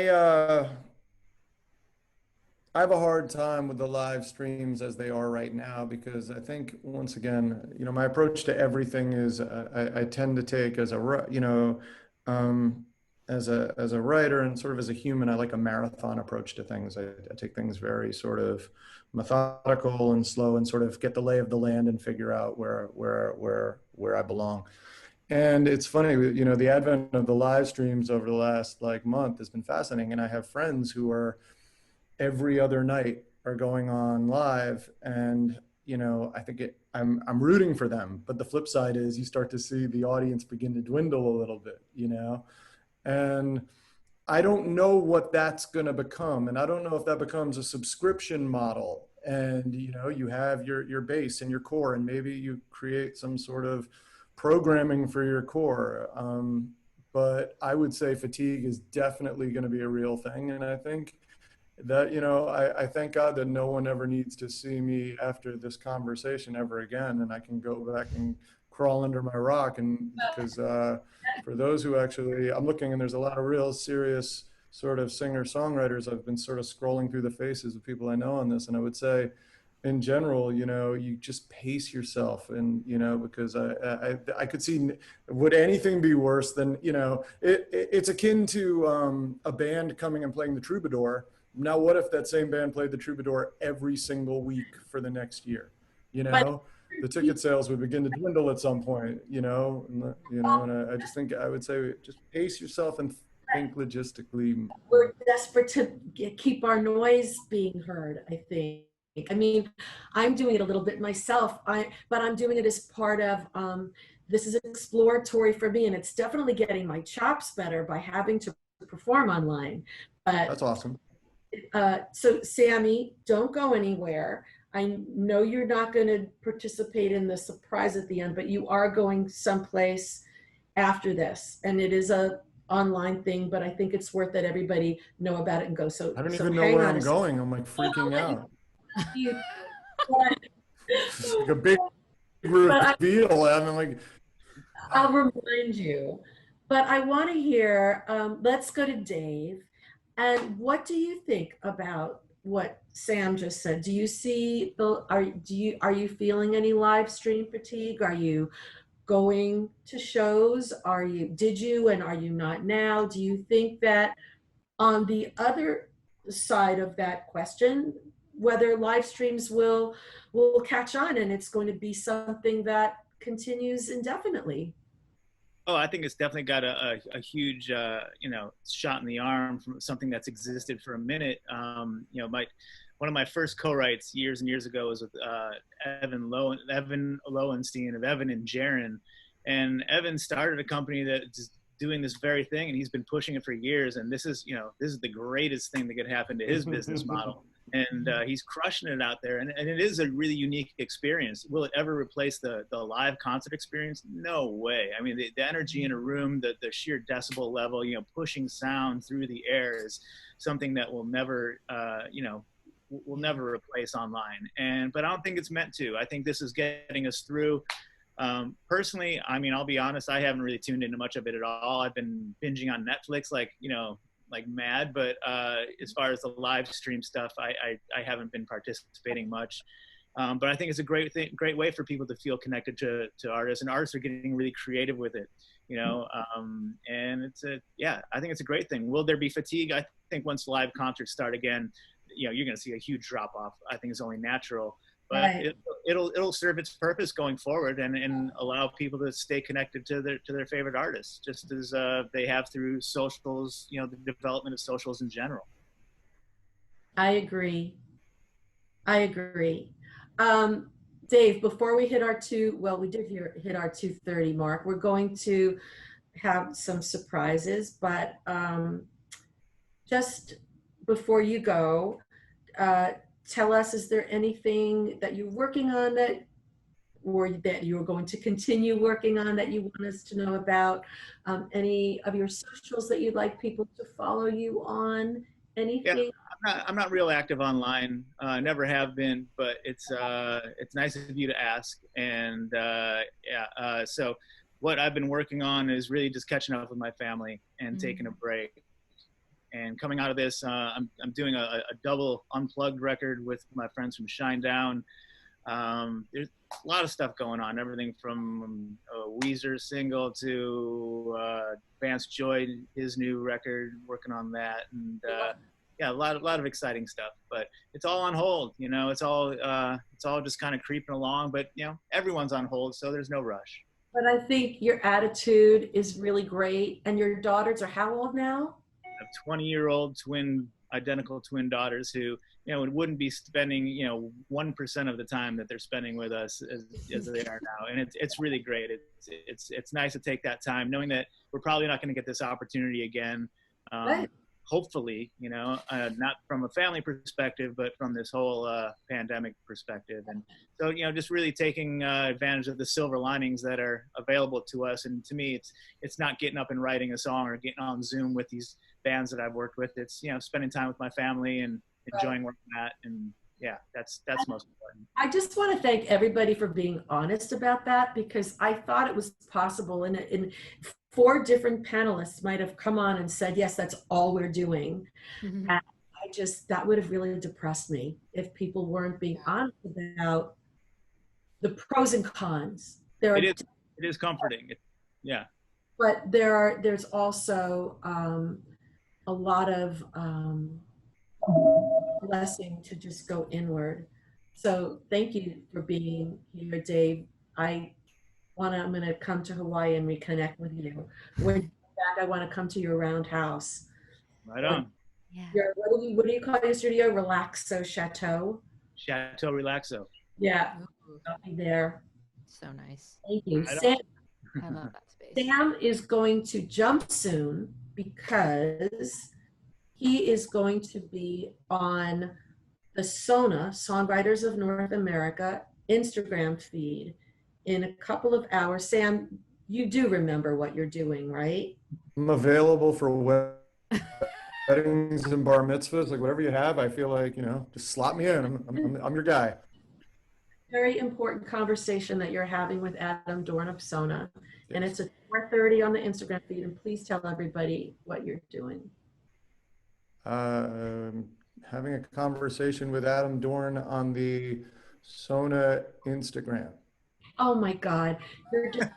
have a hard time with the live streams as they are right now, because I think, once again, you know, my approach to everything is I tend to take as a, you know, as a writer and sort of as a human, I like a marathon approach to things. I take things very sort of methodical and slow and sort of get the lay of the land and figure out where I belong. And it's funny, you know, the advent of the live streams over the last like month has been fascinating. And I have friends who are every other night are going on live, and, you know, I think I'm rooting for them. But the flip side is you start to see the audience begin to dwindle a little bit, you know, and I don't know what that's going to become. And I don't know if that becomes a subscription model, and, you know, you have your base and your core, and maybe you create some sort of programming for your core. But I would say fatigue is definitely going to be a real thing. And I think that, you know, I thank God that no one ever needs to see me after this conversation ever again, and I can go back and crawl under my rock. And because for those who actually, I'm looking, and there's a lot of real serious sort of singer-songwriters. I've been sort of scrolling through the faces of people I know on this, and I would say, in general, you know, you just pace yourself, and, you know, because I could see, would anything be worse than, you know, it's akin to a band coming and playing the Troubadour. Now, what if that same band played the Troubadour every single week for the next year? You know, the ticket sales would begin to dwindle at some point, you know, and I just think I would say just pace yourself and think logistically. We're desperate to keep our noise being heard, I think. I mean, I'm doing it a little bit myself, but I'm doing it as part of, this is exploratory for me, and it's definitely getting my chops better by having to perform online. But that's awesome. So Sammy, don't go anywhere. I know you're not going to participate in the surprise at the end, but you are going someplace after this, and it is a online thing, but I think it's worth that everybody know about it and go. So I don't even know where I'm going. I'm like freaking out. It's like a big reveal. I'm like, I'll remind you, but I want to hear, let's go to Dave. And what do you think about what Sam just said? Do you see are you feeling any live stream fatigue? Are you going to shows? Did you and are you not now? Do you think that on the other side of that question, whether live streams will catch on and it's going to be something that continues indefinitely? Oh, I think it's definitely got a huge, you know, shot in the arm from something that's existed for a minute. You know, one of my first co-writes years and years ago was with Evan Lowenstein of Evan and Jaron. And Evan started a company that's doing this very thing, and he's been pushing it for years. And this is, you know, this is the greatest thing that could happen to his business model. and he's crushing it out there. And it is a really unique experience. Will it ever replace the live concert experience? No way. I mean, the energy in a room, the sheer decibel level, you know, pushing sound through the air is something that will never, you know, will never replace online. But I don't think it's meant to. I think this is getting us through. Personally, I mean, I'll be honest, I haven't really tuned into much of it at all. I've been binging on Netflix, like, you know, like mad, but as far as the live stream stuff, I haven't been participating much. But I think it's a great way for people to feel connected to artists, and artists are getting really creative with it, you know. And I think it's a great thing. Will there be fatigue? I think once live concerts start again, you know, you're going to see a huge drop off. I think it's only natural, but Right. it'll serve its purpose going forward, and allow people to stay connected to their favorite artists, just as they have through socials, you know, the development of socials in general. I agree. Dave, before we hit our we did hit our 2:30 mark. We're going to have some surprises, but just before you go, tell us, is there anything that you're working on or that you're going to continue working on that you want us to know about? Any of your socials that you'd like people to follow you on? Anything? Yeah, I'm not real active online. Never have been, but it's nice of you to ask. And so what I've been working on is really just catching up with my family and taking a break. And coming out of this, I'm doing a double unplugged record with my friends from Shinedown. There's a lot of stuff going on, everything from a Weezer single to Vance Joy, his new record, working on that, and a lot of exciting stuff. But it's all on hold, you know. It's all just kind of creeping along. But you know, everyone's on hold, so there's no rush. But I think your attitude is really great. And your daughters are how old now? I have 20-year-old identical twin daughters who, you know, wouldn't be spending, you know, 1% of the time that they're spending with us as they are now. And it's really great. It's nice to take that time, knowing that we're probably not going to get this opportunity again. Right. Hopefully, you know, not from a family perspective, but from this whole pandemic perspective. And so, you know, just really taking advantage of the silver linings that are available to us. And to me, it's not getting up and writing a song or getting on Zoom with these bands that I've worked with. It's, you know, spending time with my family and enjoying where I'm at. And yeah, that's most important. I just want to thank everybody for being honest about that, because I thought it was possible, and 4 different panelists might have come on and said, yes, that's all we're doing. Mm-hmm. And that would have really depressed me if people weren't being honest about the pros and cons. It is comforting. Yeah. But there's also a lot of blessing to just go inward. So thank you for being here, Dave. I'm going to come to Hawaii and reconnect with you. When you come back, I want to come to your roundhouse. Right on. Yeah. What do you call your studio? Relaxo Chateau? Chateau Relaxo. Yeah, I'll be there. So nice. Thank you. Right Sam, I love that space. Sam is going to jump soon because he is going to be on the Songwriters of North America Instagram feed in a couple of hours. Sam, you do remember what you're doing, right? I'm available for weddings and bar mitzvahs, like whatever you have. I feel like, you know, just slot me in. I'm your guy. Very important conversation that you're having with Adam Dorn of Sona. And it's at 4:30 on the Instagram feed. And please tell everybody what you're doing. Having a conversation with Adam Dorn on the Sona Instagram. Oh my God. You're just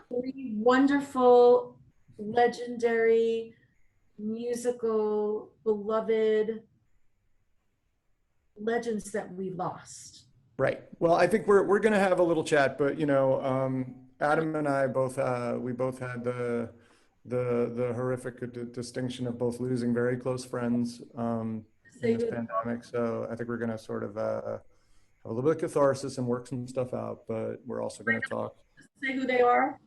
3 wonderful, legendary, musical, beloved legends that we lost. Right. Well, I think we're going to have a little chat, but you know, Adam and I both we both had the horrific distinction of both losing very close friends in this pandemic. So I think we're going to sort of have a little bit of catharsis and work some stuff out, but we're also going to talk. Say who they are.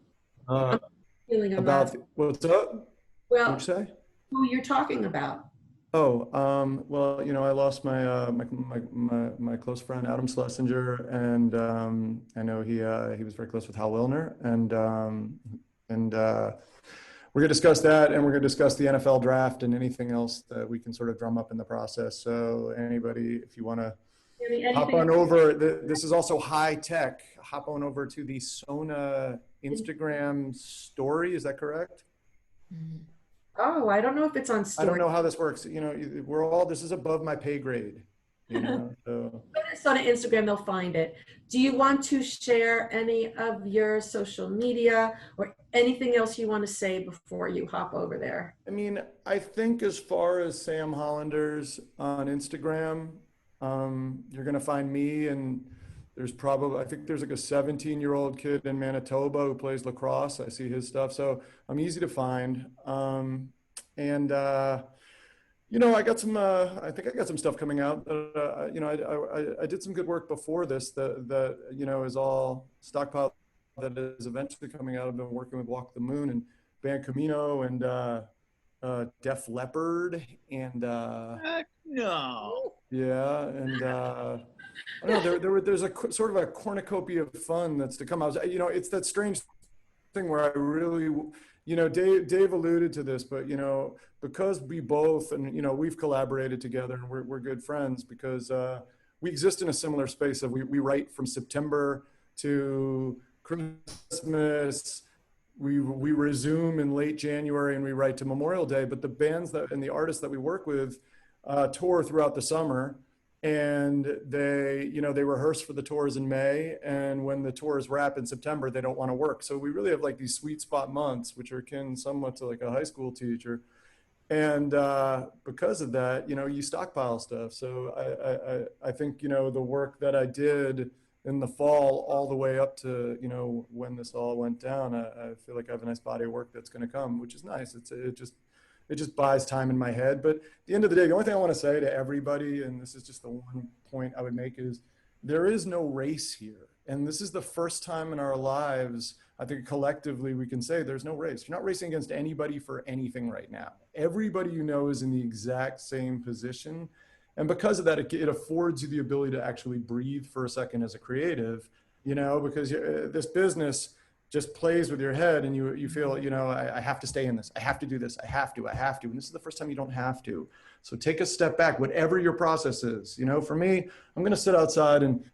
About what's up? Well, What'd you say? who you're talking about. Well, you know, I lost my close friend Adam Schlesinger, and I know he was very close with Hal Wilner, and we're gonna discuss that, and we're gonna discuss the NFL draft and anything else that we can sort of drum up in the process. So anybody, if you want to hop on over, this is also high tech. Hop on over to the Sona Instagram story. Is that correct? Oh, I don't know if it's on I story. don't know how this works. You know, this is above my pay grade, you know, so. But it's on Instagram, they'll find it. Do you want to share any of your social media or anything else you want to say before you hop over there? I mean, I think as far as Sam Hollander's on Instagram, you're going to find me, and there's probably, I think there's like a 17-year-old kid in Manitoba who plays lacrosse. I see his stuff. So I'm easy to find. You know, I got some, I think I got some stuff coming out. You know, I did some good work before this that, you know, is all stockpiled that is eventually coming out. I've been working with Walk the Moon and Band Camino and Def Leppard and No. yeah, and I don't know, there's a sort of a cornucopia of fun that's to come. You know, it's that strange thing where I really, you know, Dave alluded to this, but you know, because we both, and you know, we've collaborated together and we're good friends because we exist in a similar space of we write from September to Christmas. We resume in late January and we write to Memorial Day, but the bands that and the artists that we work with tour throughout the summer, and they, you know, they rehearse for the tours in May, and when the tours wrap in September, they don't want to work. So we really have like these sweet spot months, which are akin somewhat to like a high school teacher. And because of that, you know, you stockpile stuff. So I think, you know, the work that I did in the fall all the way up to, you know, when this all went down, I feel like I have a nice body of work that's going to come, which is nice. It just buys time in my head. But at the end of the day, the only thing I want to say to everybody, and this is just the one point I would make, is there is no race here. And this is the first time in our lives, I think collectively we can say there's no race. You're not racing against anybody for anything right now. Everybody you know is in the exact same position. And because of that, it affords you the ability to actually breathe for a second as a creative, you know, because this business just plays with your head and you feel, you know, I have to stay in this. I have to do this. I have to. And this is the first time you don't have to. So take a step back, whatever your process is. You know, for me, I'm going to sit outside and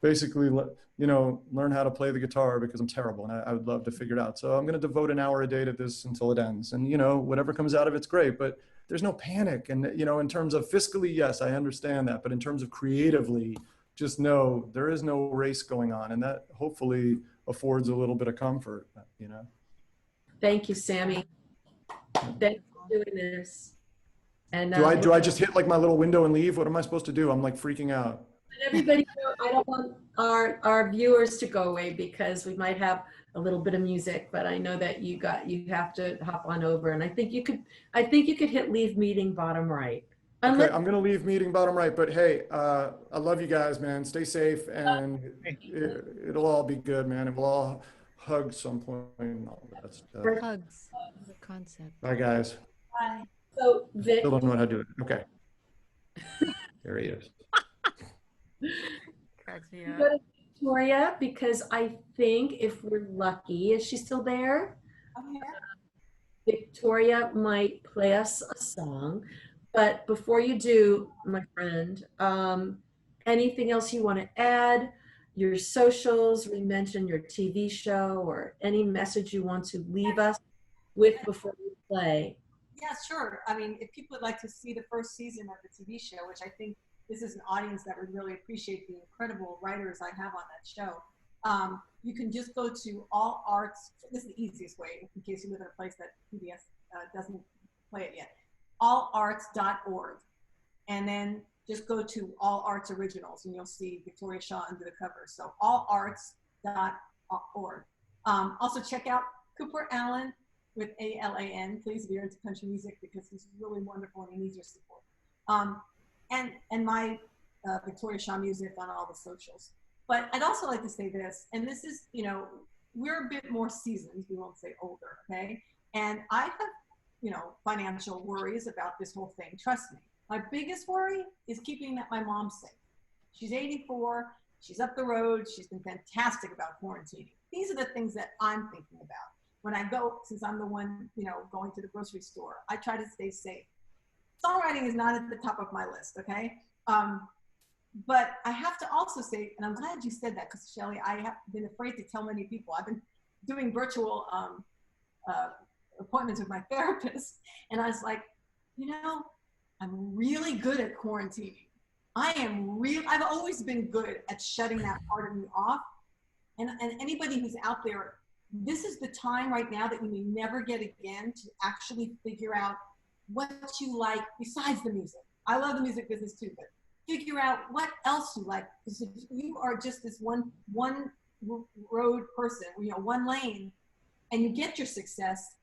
basically, you know, learn how to play the guitar because I'm terrible and I would love to figure it out. So I'm going to devote an hour a day to this until it ends. And, you know, whatever comes out of it's great, but there's no panic. And, you know, in terms of fiscally, yes, I understand that. But in terms of creatively, just know there is no race going on. And that hopefully affords a little bit of comfort, you know. Thank you, Sammy. Thanks for doing this. And do I just hit like my little window and leave? What am I supposed to do? I'm like freaking out. Let everybody know, I don't want our viewers to go away because we might have a little bit of music, but I know that you have to hop on over, and I think you could hit leave meeting bottom right. Okay, I'm gonna leave meeting bottom right, but hey, I love you guys, man. Stay safe, and it'll all be good, man. And we'll all hug some point and all that stuff. Hugs, the concept. Bye, guys. Bye. So Vic, Still don't know how to do it. Okay. There he is. Cracks me go up. to Victoria, because I think if we're lucky, is she still there? Oh, yeah. Victoria might play us a song, but before you do, my friend, anything else you want to add? Your socials, we mentioned your TV show, or any message you want to leave us with before we play? Yeah, sure. I mean, if people would like to see the first season of the TV show, which I think this is an audience that would really appreciate the incredible writers I have on that show, you can just go to All Arts. This is the easiest way in case you live in a place that PBS doesn't play it yet. allarts.org. And then just go to All Arts Originals and you'll see Victoria Shaw under the cover. So allarts.org. Also check out Cooper Allen with ALAN. Please, if you're into country music, because he's really wonderful and he needs your support. And my Victoria Shaw music on all the socials. But I'd also like to say this, and this is, you know, we're a bit more seasoned, we won't say older, okay? And I have you know, financial worries about this whole thing. Trust me. My biggest worry is keeping my mom safe. She's 84. She's up the road. She's been fantastic about quarantining. These are the things that I'm thinking about. When I go, since I'm the one, you know, going to the grocery store, I try to stay safe. Songwriting is not at the top of my list, okay? But I have to also say, and I'm glad you said that, because Shelley, I have been afraid to tell many people. I've been doing virtual appointments with my therapist, and I was like, you know, I'm really good at quarantining. I've always been good at shutting that part of me off. And anybody who's out there, this is the time right now that you may never get again to actually figure out what you like besides the music. I love the music business too, but figure out what else you like. Because if you are just this one road person, you know, one lane, and you get your success,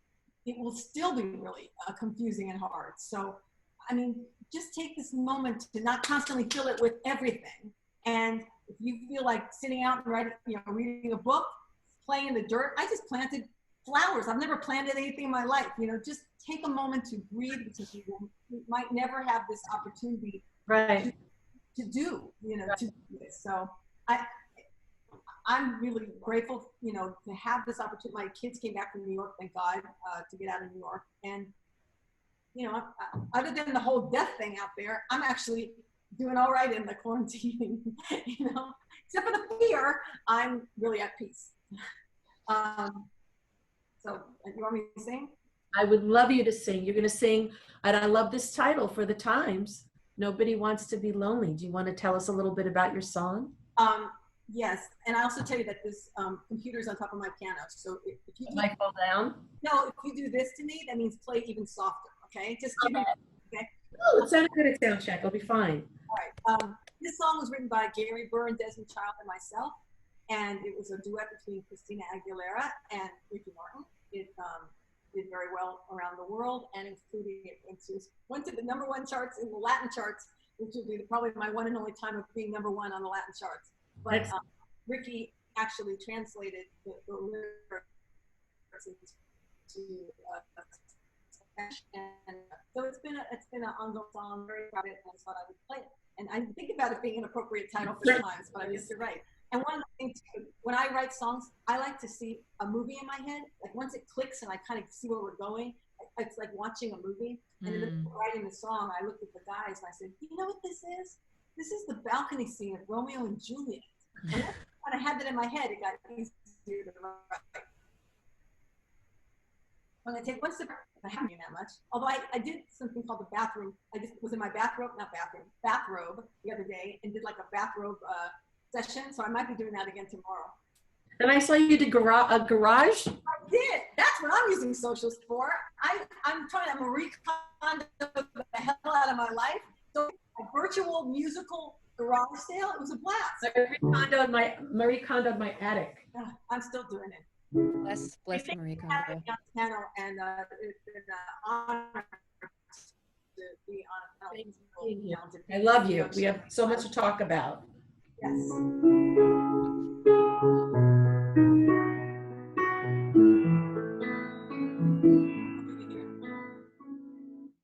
it will still be really confusing and hard. So, I mean, just take this moment to not constantly fill it with everything. And if you feel like sitting out and writing, you know, reading a book, playing in the dirt. I just planted flowers. I've never planted anything in my life. You know, just take a moment to breathe, because you might never have this opportunity to do, you know, to do this. So I'm really grateful, you know, to have this opportunity. My kids came back from New York, thank God, to get out of New York. And, you know, other than the whole death thing out there, I'm actually doing all right in the quarantine, you know, except for the fear, I'm really at peace. So you want me to sing? I would love you to sing. You're going to sing, and I love this title, For the Times. Nobody Wants to Be Lonely. Do you want to tell us a little bit about your song? Yes, and I also tell you that this computer's on top of my piano. So if you Might fall down. No, if you do this to me, that means play even softer. Okay, just give me. Okay. Oh, it sounded good at sound check. I'll be fine. All right. This song was written by Gary Burr and Desmond Child and myself, and it was a duet between Christina Aguilera and Ricky Martin. It did very well around the world, and including it went to the #1 charts in the Latin charts, which would be probably my one and only time of being #1 on the Latin charts. But Ricky actually translated the lyrics to Spanish, and so it's been an ongoing song. I'm very proud of it, and I just thought I would play it. And I think about it being an appropriate title for times, but I guess you're right. And one thing too, when I write songs, I like to see a movie in my head. Like once it clicks and I kind of see where we're going, it's like watching a movie. And in the middle of writing the song, I looked at the guys and I said, you know what this is? This is the balcony scene of Romeo and Juliet. And when I had that in my head, it got easier to write. When I take one step, I haven't done that much. Although I did something called the bathroom. I just was in my bathrobe the other day and did like a bathrobe session. So I might be doing that again tomorrow. And I saw you did a garage. I did. That's what I'm using socials for. I'm trying to Marie Kondo the hell out of my life. So a virtual musical garage sale. It was a blast. Marie Kondo'd my attic. I'm still doing it. Bless Marie Kondo. And it's been an honor to be on. I love you. We have so much to talk about. Yes.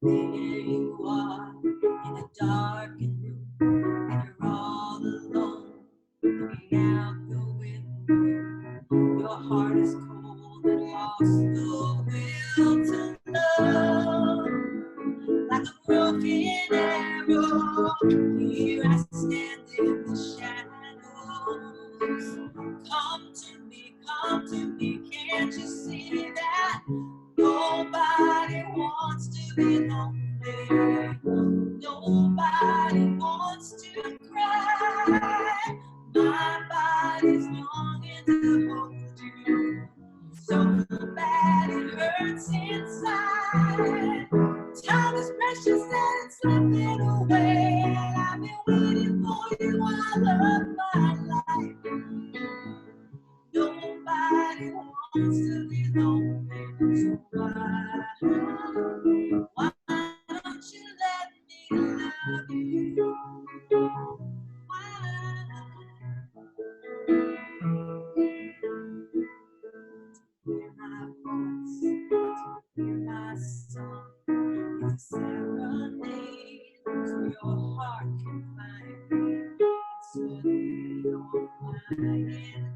There you are in a darkened room, and you're all alone, looking out the window. Your heart is cold and lost the will to love, like a broken arrow. Here I stand in the shadows. Come to me, can't you see that? Nobody wants to be lonely. Nobody wants to cry. My body's longing to hold you. So bad it hurts inside. Time is precious and it's slipping away. And I've been waiting for you all of my life. Nobody wants to be lonely.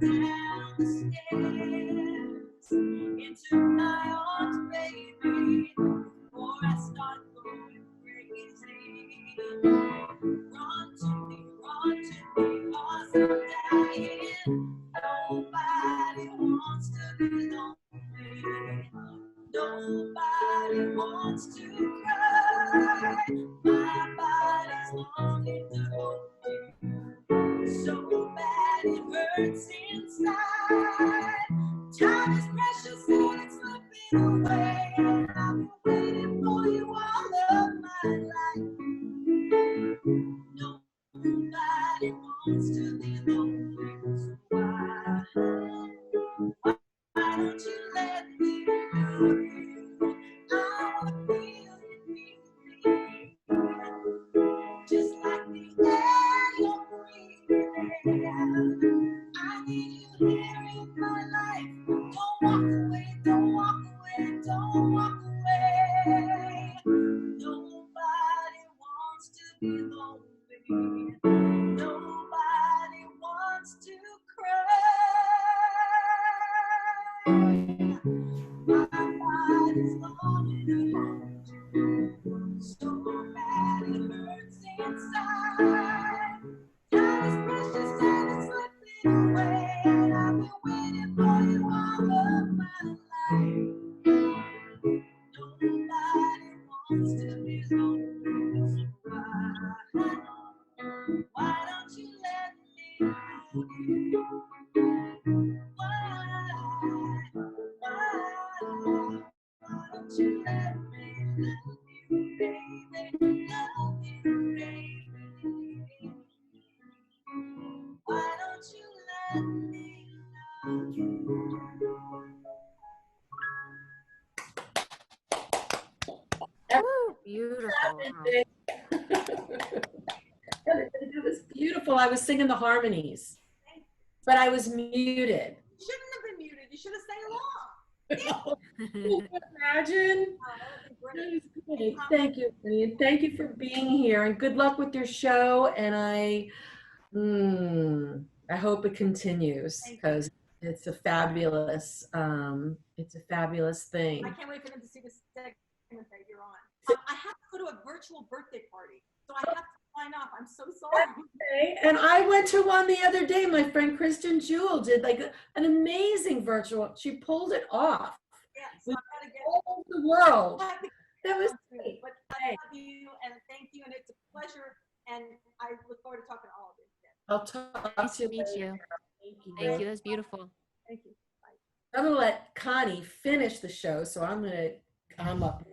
down the stairs into my arms, baby, before I start going crazy. Run to me, 'cause I'm dying. Nobody wants to be lonely. Nobody wants to cry. My body's longing to hold you so bad it hurts inside. Time is precious and it's slipping away, and I've been waiting for you all of my life. Nobody wants to be lonely, so why don't you let me love you? I wanna feel you, just like the air you're breathing. I need you here in my life. Don't walk away, don't walk away, don't walk away. Nobody wants to be lonely. Nobody wants to cry. My body's longing to hold you so bad it hurts inside. Time is precious and it's slipping away, and I've been waiting for you all of my life. Nobody wants to be lonely, so why don't you let me love you? Why don't you let me love you, baby? Love you, baby. Why don't you let me love you? Woo, beautiful. It was beautiful. I was singing the harmonies, but I was muted. You shouldn't have been muted. You should have sang along. Can you imagine? Oh, that would be That great. was great. Thank you, Connie, and thank you for being here. And good luck with your show. And I hope it continues because it's a fabulous thing. I can't wait for them to see the segment that you're on. I have to go to a virtual birthday party, so I have to sign off. I'm so sorry. Okay. And I went to one the other day. My friend Kristen Jewell did like an amazing virtual. She pulled it off. Yeah, so I've got to get all over the world. I have to That was get on great. But I love you and thank you, and it's a pleasure. And I look forward to talking to all of you. I'll talk Nice to to meet you. Thank you. Thank you. That's beautiful. Thank you. I'm going to let Connie finish the show, so I'm going to come up now.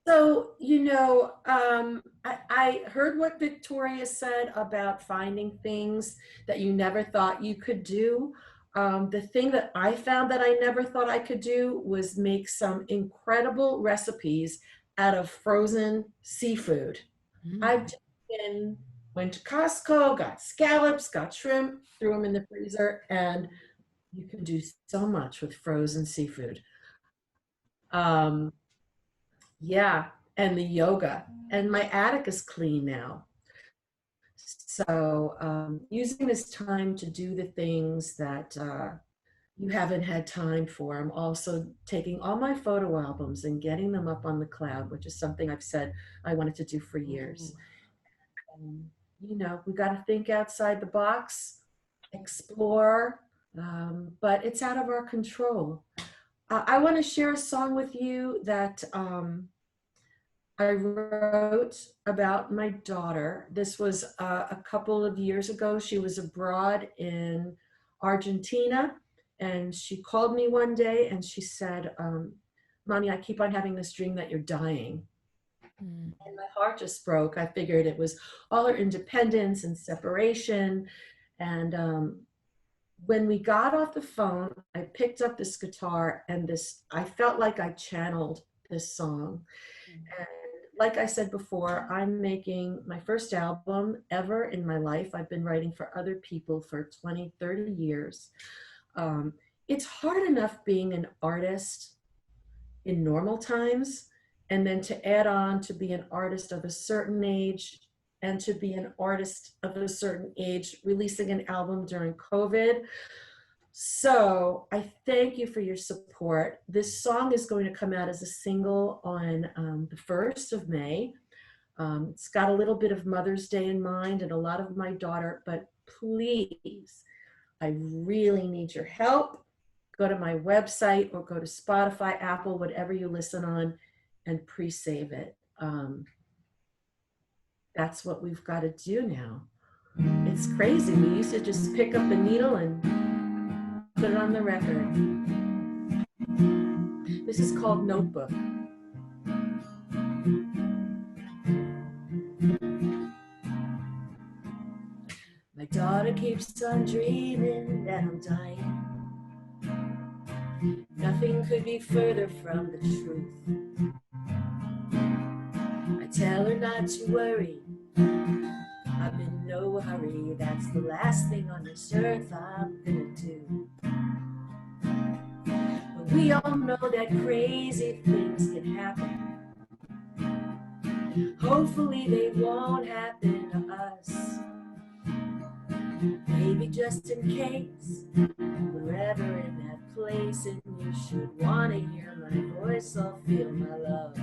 So, I heard what Victoria said about finding things that you never thought you could do. The thing that I found that I never thought I could do was make some incredible recipes out of frozen seafood. I've just went to Costco, got scallops, got shrimp, threw them in the freezer, and you can do so much with frozen seafood. Yeah, and the yoga. And my attic is clean now. So using this time to do the things that you haven't had time for. I'm also taking all my photo albums and getting them up on the cloud, which is something I've said I wanted to do for years. We got to think outside the box, explore, but it's out of our control. I want to share a song with you that I wrote about my daughter. This was a couple of years ago. She was abroad in Argentina, and she called me one day and she said, Mommy, I keep on having this dream that you're dying. And my heart just broke. I figured it was all her independence and separation. And when we got off the phone, I picked up this guitar and I felt like I channeled this song. And like I said before, I'm making my first album ever in my life. I've been writing for other people for 20, 30 years. It's hard enough being an artist in normal times, and then to add on to be an artist of a certain age and to be an artist of a certain age, releasing an album during COVID. So I thank you for your support. This song is going to come out as a single on the 1st of May. It's got a little bit of Mother's Day in mind and a lot of my daughter, but please, I really need your help. Go to my website or go to Spotify, Apple, whatever you listen on, and pre-save it. That's what we've got to do now. It's crazy. We used to just pick up the needle and put it on the record. This is called Notebook. My daughter keeps on dreaming that I'm dying. Nothing could be further from the truth. I tell her not to worry, I'm in no hurry. That's the last thing on this earth I'm gonna do. But we all know that crazy things can happen. Hopefully they won't happen to us. Maybe just in case, wherever in that place, and you should want to hear my voice or feel my love.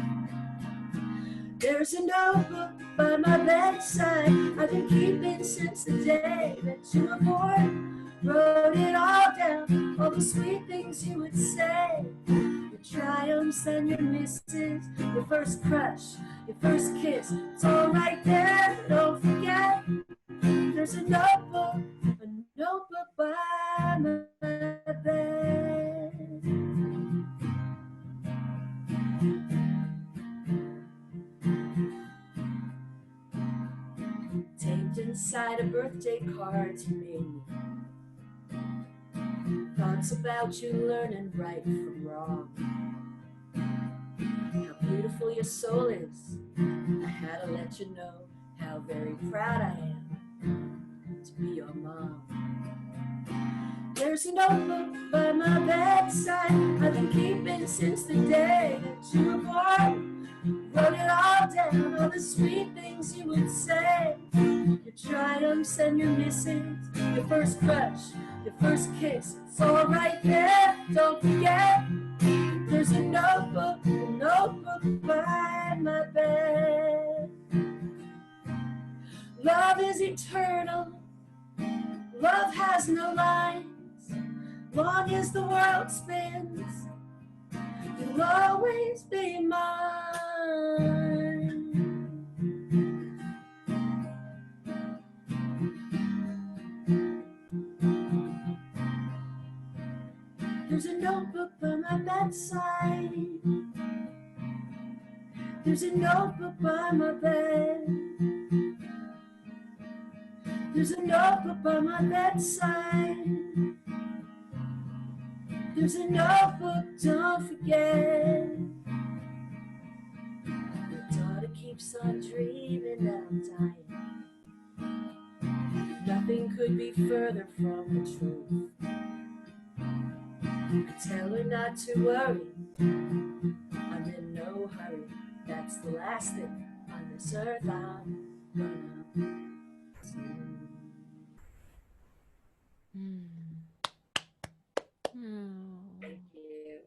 There's a notebook by my bedside I've been keeping since the day that you were born. Wrote it all down, all the sweet things you would say, your triumphs and your misses, your first crush, your first kiss. It's all right there, don't forget. There's a notebook by my bed. Taped inside a birthday card you made me. Thoughts about you learning right from wrong. How beautiful your soul is. I had to let you know how very proud I am to be your mom. There's a notebook by my bedside I've been keeping since the day that you were born. Wrote it all down, all the sweet things you would say, your triumphs and your misses, your first crush, your first kiss. It's all right there, don't forget. There's a notebook by my bed. Love is eternal, love has no lines. Long as the world spins, you'll always be mine. There's a notebook by my bedside. There's a notebook by my bed. There's a notebook by my bedside. There's a notebook, don't forget. Your daughter keeps on dreaming that I'm dying. Nothing could be further from the truth. I tell her not to worry, I'm in no hurry. That's the last thing on this earth I'm gonna do. Thank you.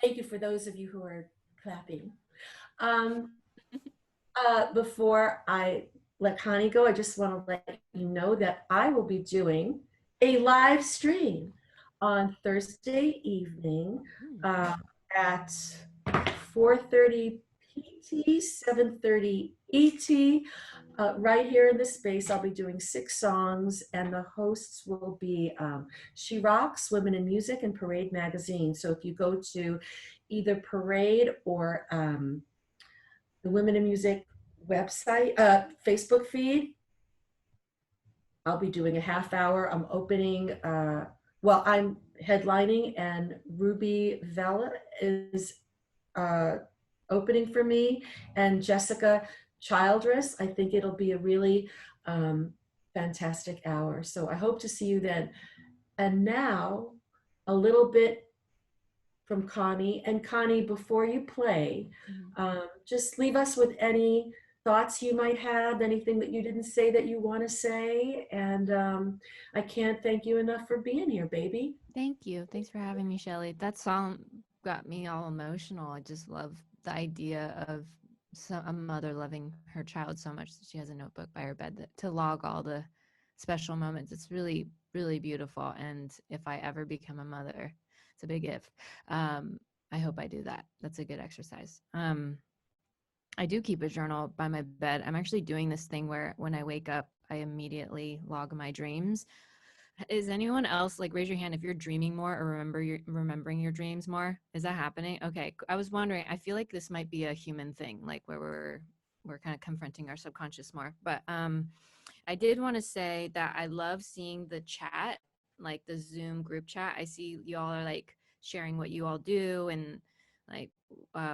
Thank you for those of you who are clapping. Before I let Connie go, I just want to let you know that I will be doing a live stream on Thursday evening at 4:30 PT, 7:30 ET. Right here in this space, I'll be doing 6 songs, and the hosts will be She Rocks, Women in Music, and Parade Magazine. So if you go to either Parade or the Women in Music website, Facebook feed, I'll be doing a half hour. I'm opening, well, I'm headlining, and Ruby Vela is opening for me, and Jessica Childress. I think it'll be a really fantastic hour. So I hope to see you then. And now a little bit from Connie. And Connie, before you play, just leave us with any thoughts you might have, anything that you didn't say that you want to say. And I can't thank you enough for being here, baby. Thank you. Thanks for having me, Shelly. That song got me all emotional. I just love the idea of a mother loving her child so much that she has a notebook by her bed to log all the special moments. It's really, really beautiful. And if I ever become a mother, it's a big if. I hope I do that. That's a good exercise. I do keep a journal by my bed. I'm actually doing this thing where when I wake up, I immediately log my dreams. Is anyone else, like, raise your hand if you're dreaming more or remembering your dreams more? Is that happening? Okay. I was wondering, I feel like this might be a human thing, like where we're kind of confronting our subconscious more. But I did want to say that I love seeing the chat, like the Zoom group chat. I see y'all are like sharing what you all do and like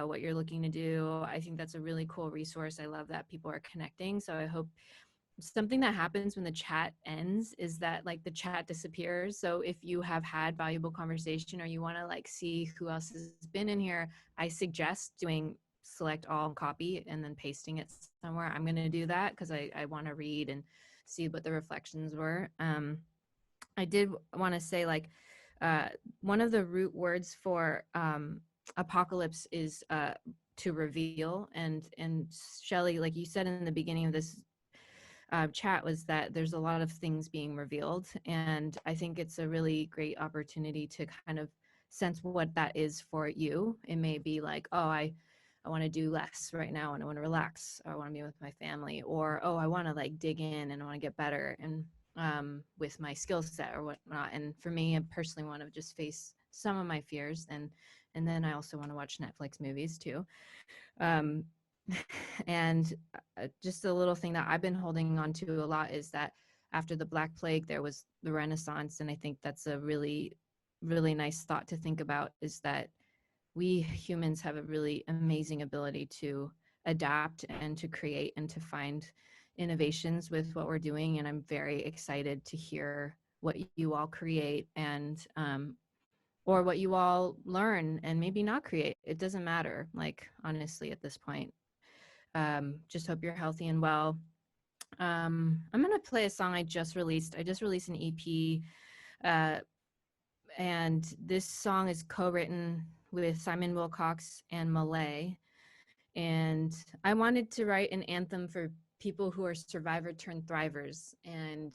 what you're looking to do. I think that's a really cool resource. I love that people are connecting. So I hope something that happens when the chat ends is that like the chat disappears. So if you have had valuable conversation or you want to like see who else has been in here, I suggest doing select all and copy and then pasting it somewhere. I'm going to do that because I want to read and see what the reflections were. I did want to say like one of the root words for apocalypse is to reveal, and Shelley, like you said in the beginning of this chat, was that there's a lot of things being revealed, and I think it's a really great opportunity to kind of sense what that is for you. It may be like, oh, I want to do less right now and I want to relax, or I want to be with my family, or oh, I want to like dig in and I want to get better and with my skill set or whatnot. And for me, I personally want to just face some of my fears, and then I also want to watch Netflix movies too. And just a little thing that I've been holding on to a lot is that after the Black Plague, there was the Renaissance. And I think that's a really, really nice thought to think about, is that we humans have a really amazing ability to adapt and to create and to find innovations with what we're doing. And I'm very excited to hear what you all create and or what you all learn and maybe not create. It doesn't matter, like, honestly, at this point. Just hope you're healthy and well. I'm gonna play a song I just released. I just released an EP, and this song is co-written with Simon Wilcox and Malay. And I wanted to write an anthem for people who are survivor turned thrivers, and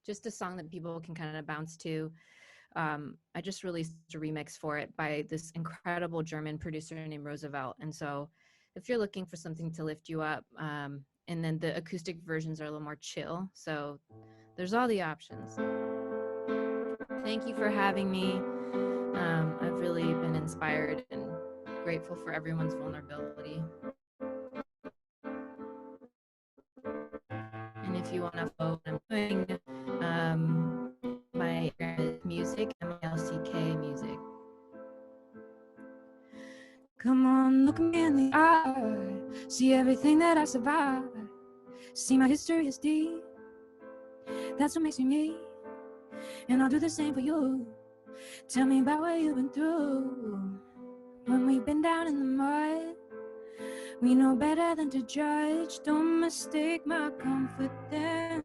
just a song that people can kind of bounce to. I just released a remix for it by this incredible German producer named Roosevelt. And so if you're looking for something to lift you up, and then the acoustic versions are a little more chill. So there's all the options. Thank you for having me. I've really been inspired and grateful for everyone's vulnerability. And if you want to follow what I'm doing, my music, MILCK music. Come on, look me in the eye. See everything that I survived. See my history is deep. That's what makes me me. And I'll do the same for you. Tell me about what you've been through. When we've been down in the mud, we know better than to judge. Don't mistake my confidence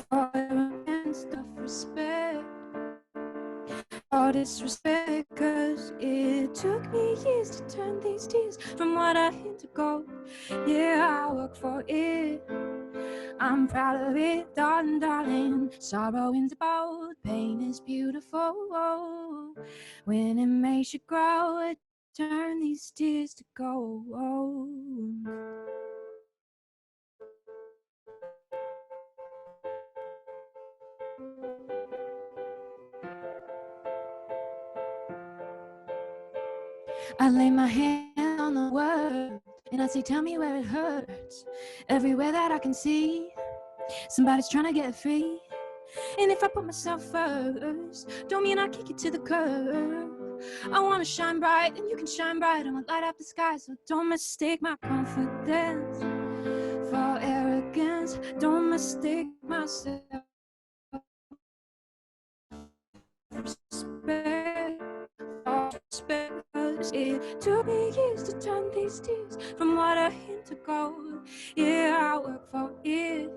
for arrogance, self-respect, all disrespect. Cause it took me years to turn these tears from what I hid to gold. Yeah, I work for it. I'm proud of it, darling, darling. Sorrow is bold, pain is beautiful. When it makes you grow, it turn these tears to gold. I lay my hand on the world and I say, tell me where it hurts. Everywhere that I can see, somebody's trying to get free. And if I put myself first, don't mean I kick it to the curb. I want to shine bright and you can shine bright. I want to light up the sky, so don't mistake my confidence for arrogance. Don't mistake myself for respect. It took me years to turn these go. Yeah, I work for it.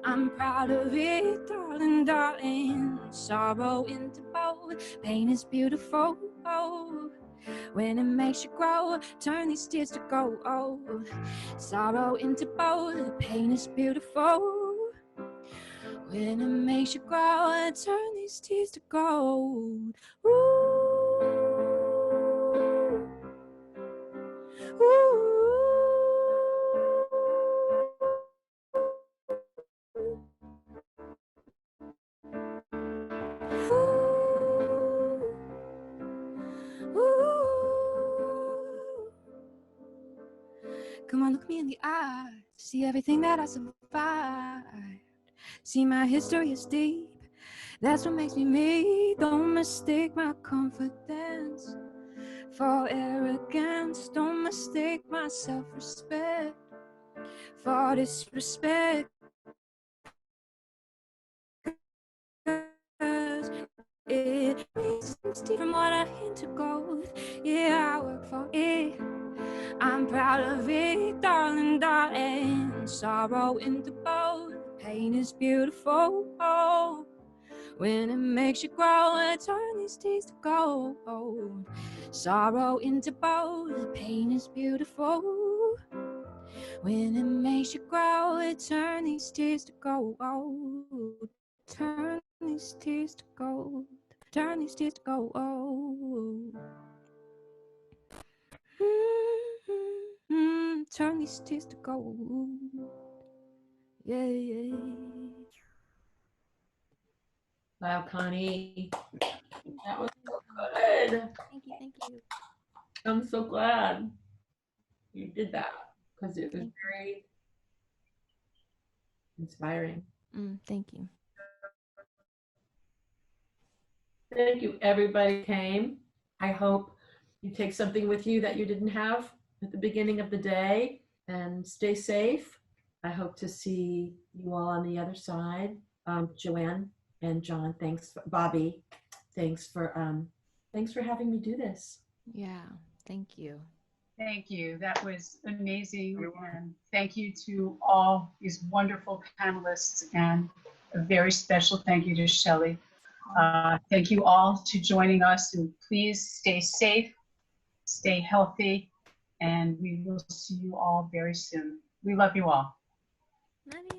I'm proud of it, darling, darling. Sorrow into both. Pain is beautiful. Oh, when it makes you grow, turn these tears to gold. Oh, sorrow into both. Pain is beautiful. When it makes you grow, turn these tears to gold. Ooh, ooh. Come on, look me in the eye. See everything that I survived. See my history is deep. That's what makes me me. Don't mistake my confidence for arrogance. Don't mistake my self-respect for disrespect. 'Cause it is from what I hint to go. Yeah, I work for it. I'm proud of it, darling, darling. Sorrow into both. Pain is beautiful. Oh, when it makes you grow and turn these tears to gold. Sorrow into both. Pain is beautiful. When it makes you grow and turn these tears to gold. Turn these tears to gold. Turn these tears to gold. Turn these tears to gold. Yeah, yeah. Wow, Connie, that was so good. Thank you, thank you. I'm so glad you did that because it was very inspiring. Thank you. Thank you, everybody came. I hope you take something with you that you didn't have at the beginning of the day, and stay safe. I hope to see you all on the other side. Joanne and John, thanks. Bobby, thanks for having me do this. Yeah, thank you. Thank you. That was amazing. And thank you to all these wonderful panelists, and a very special thank you to Shelley. Thank you all to joining us, and please stay safe, stay healthy, and we will see you all very soon. We love you all. Love you.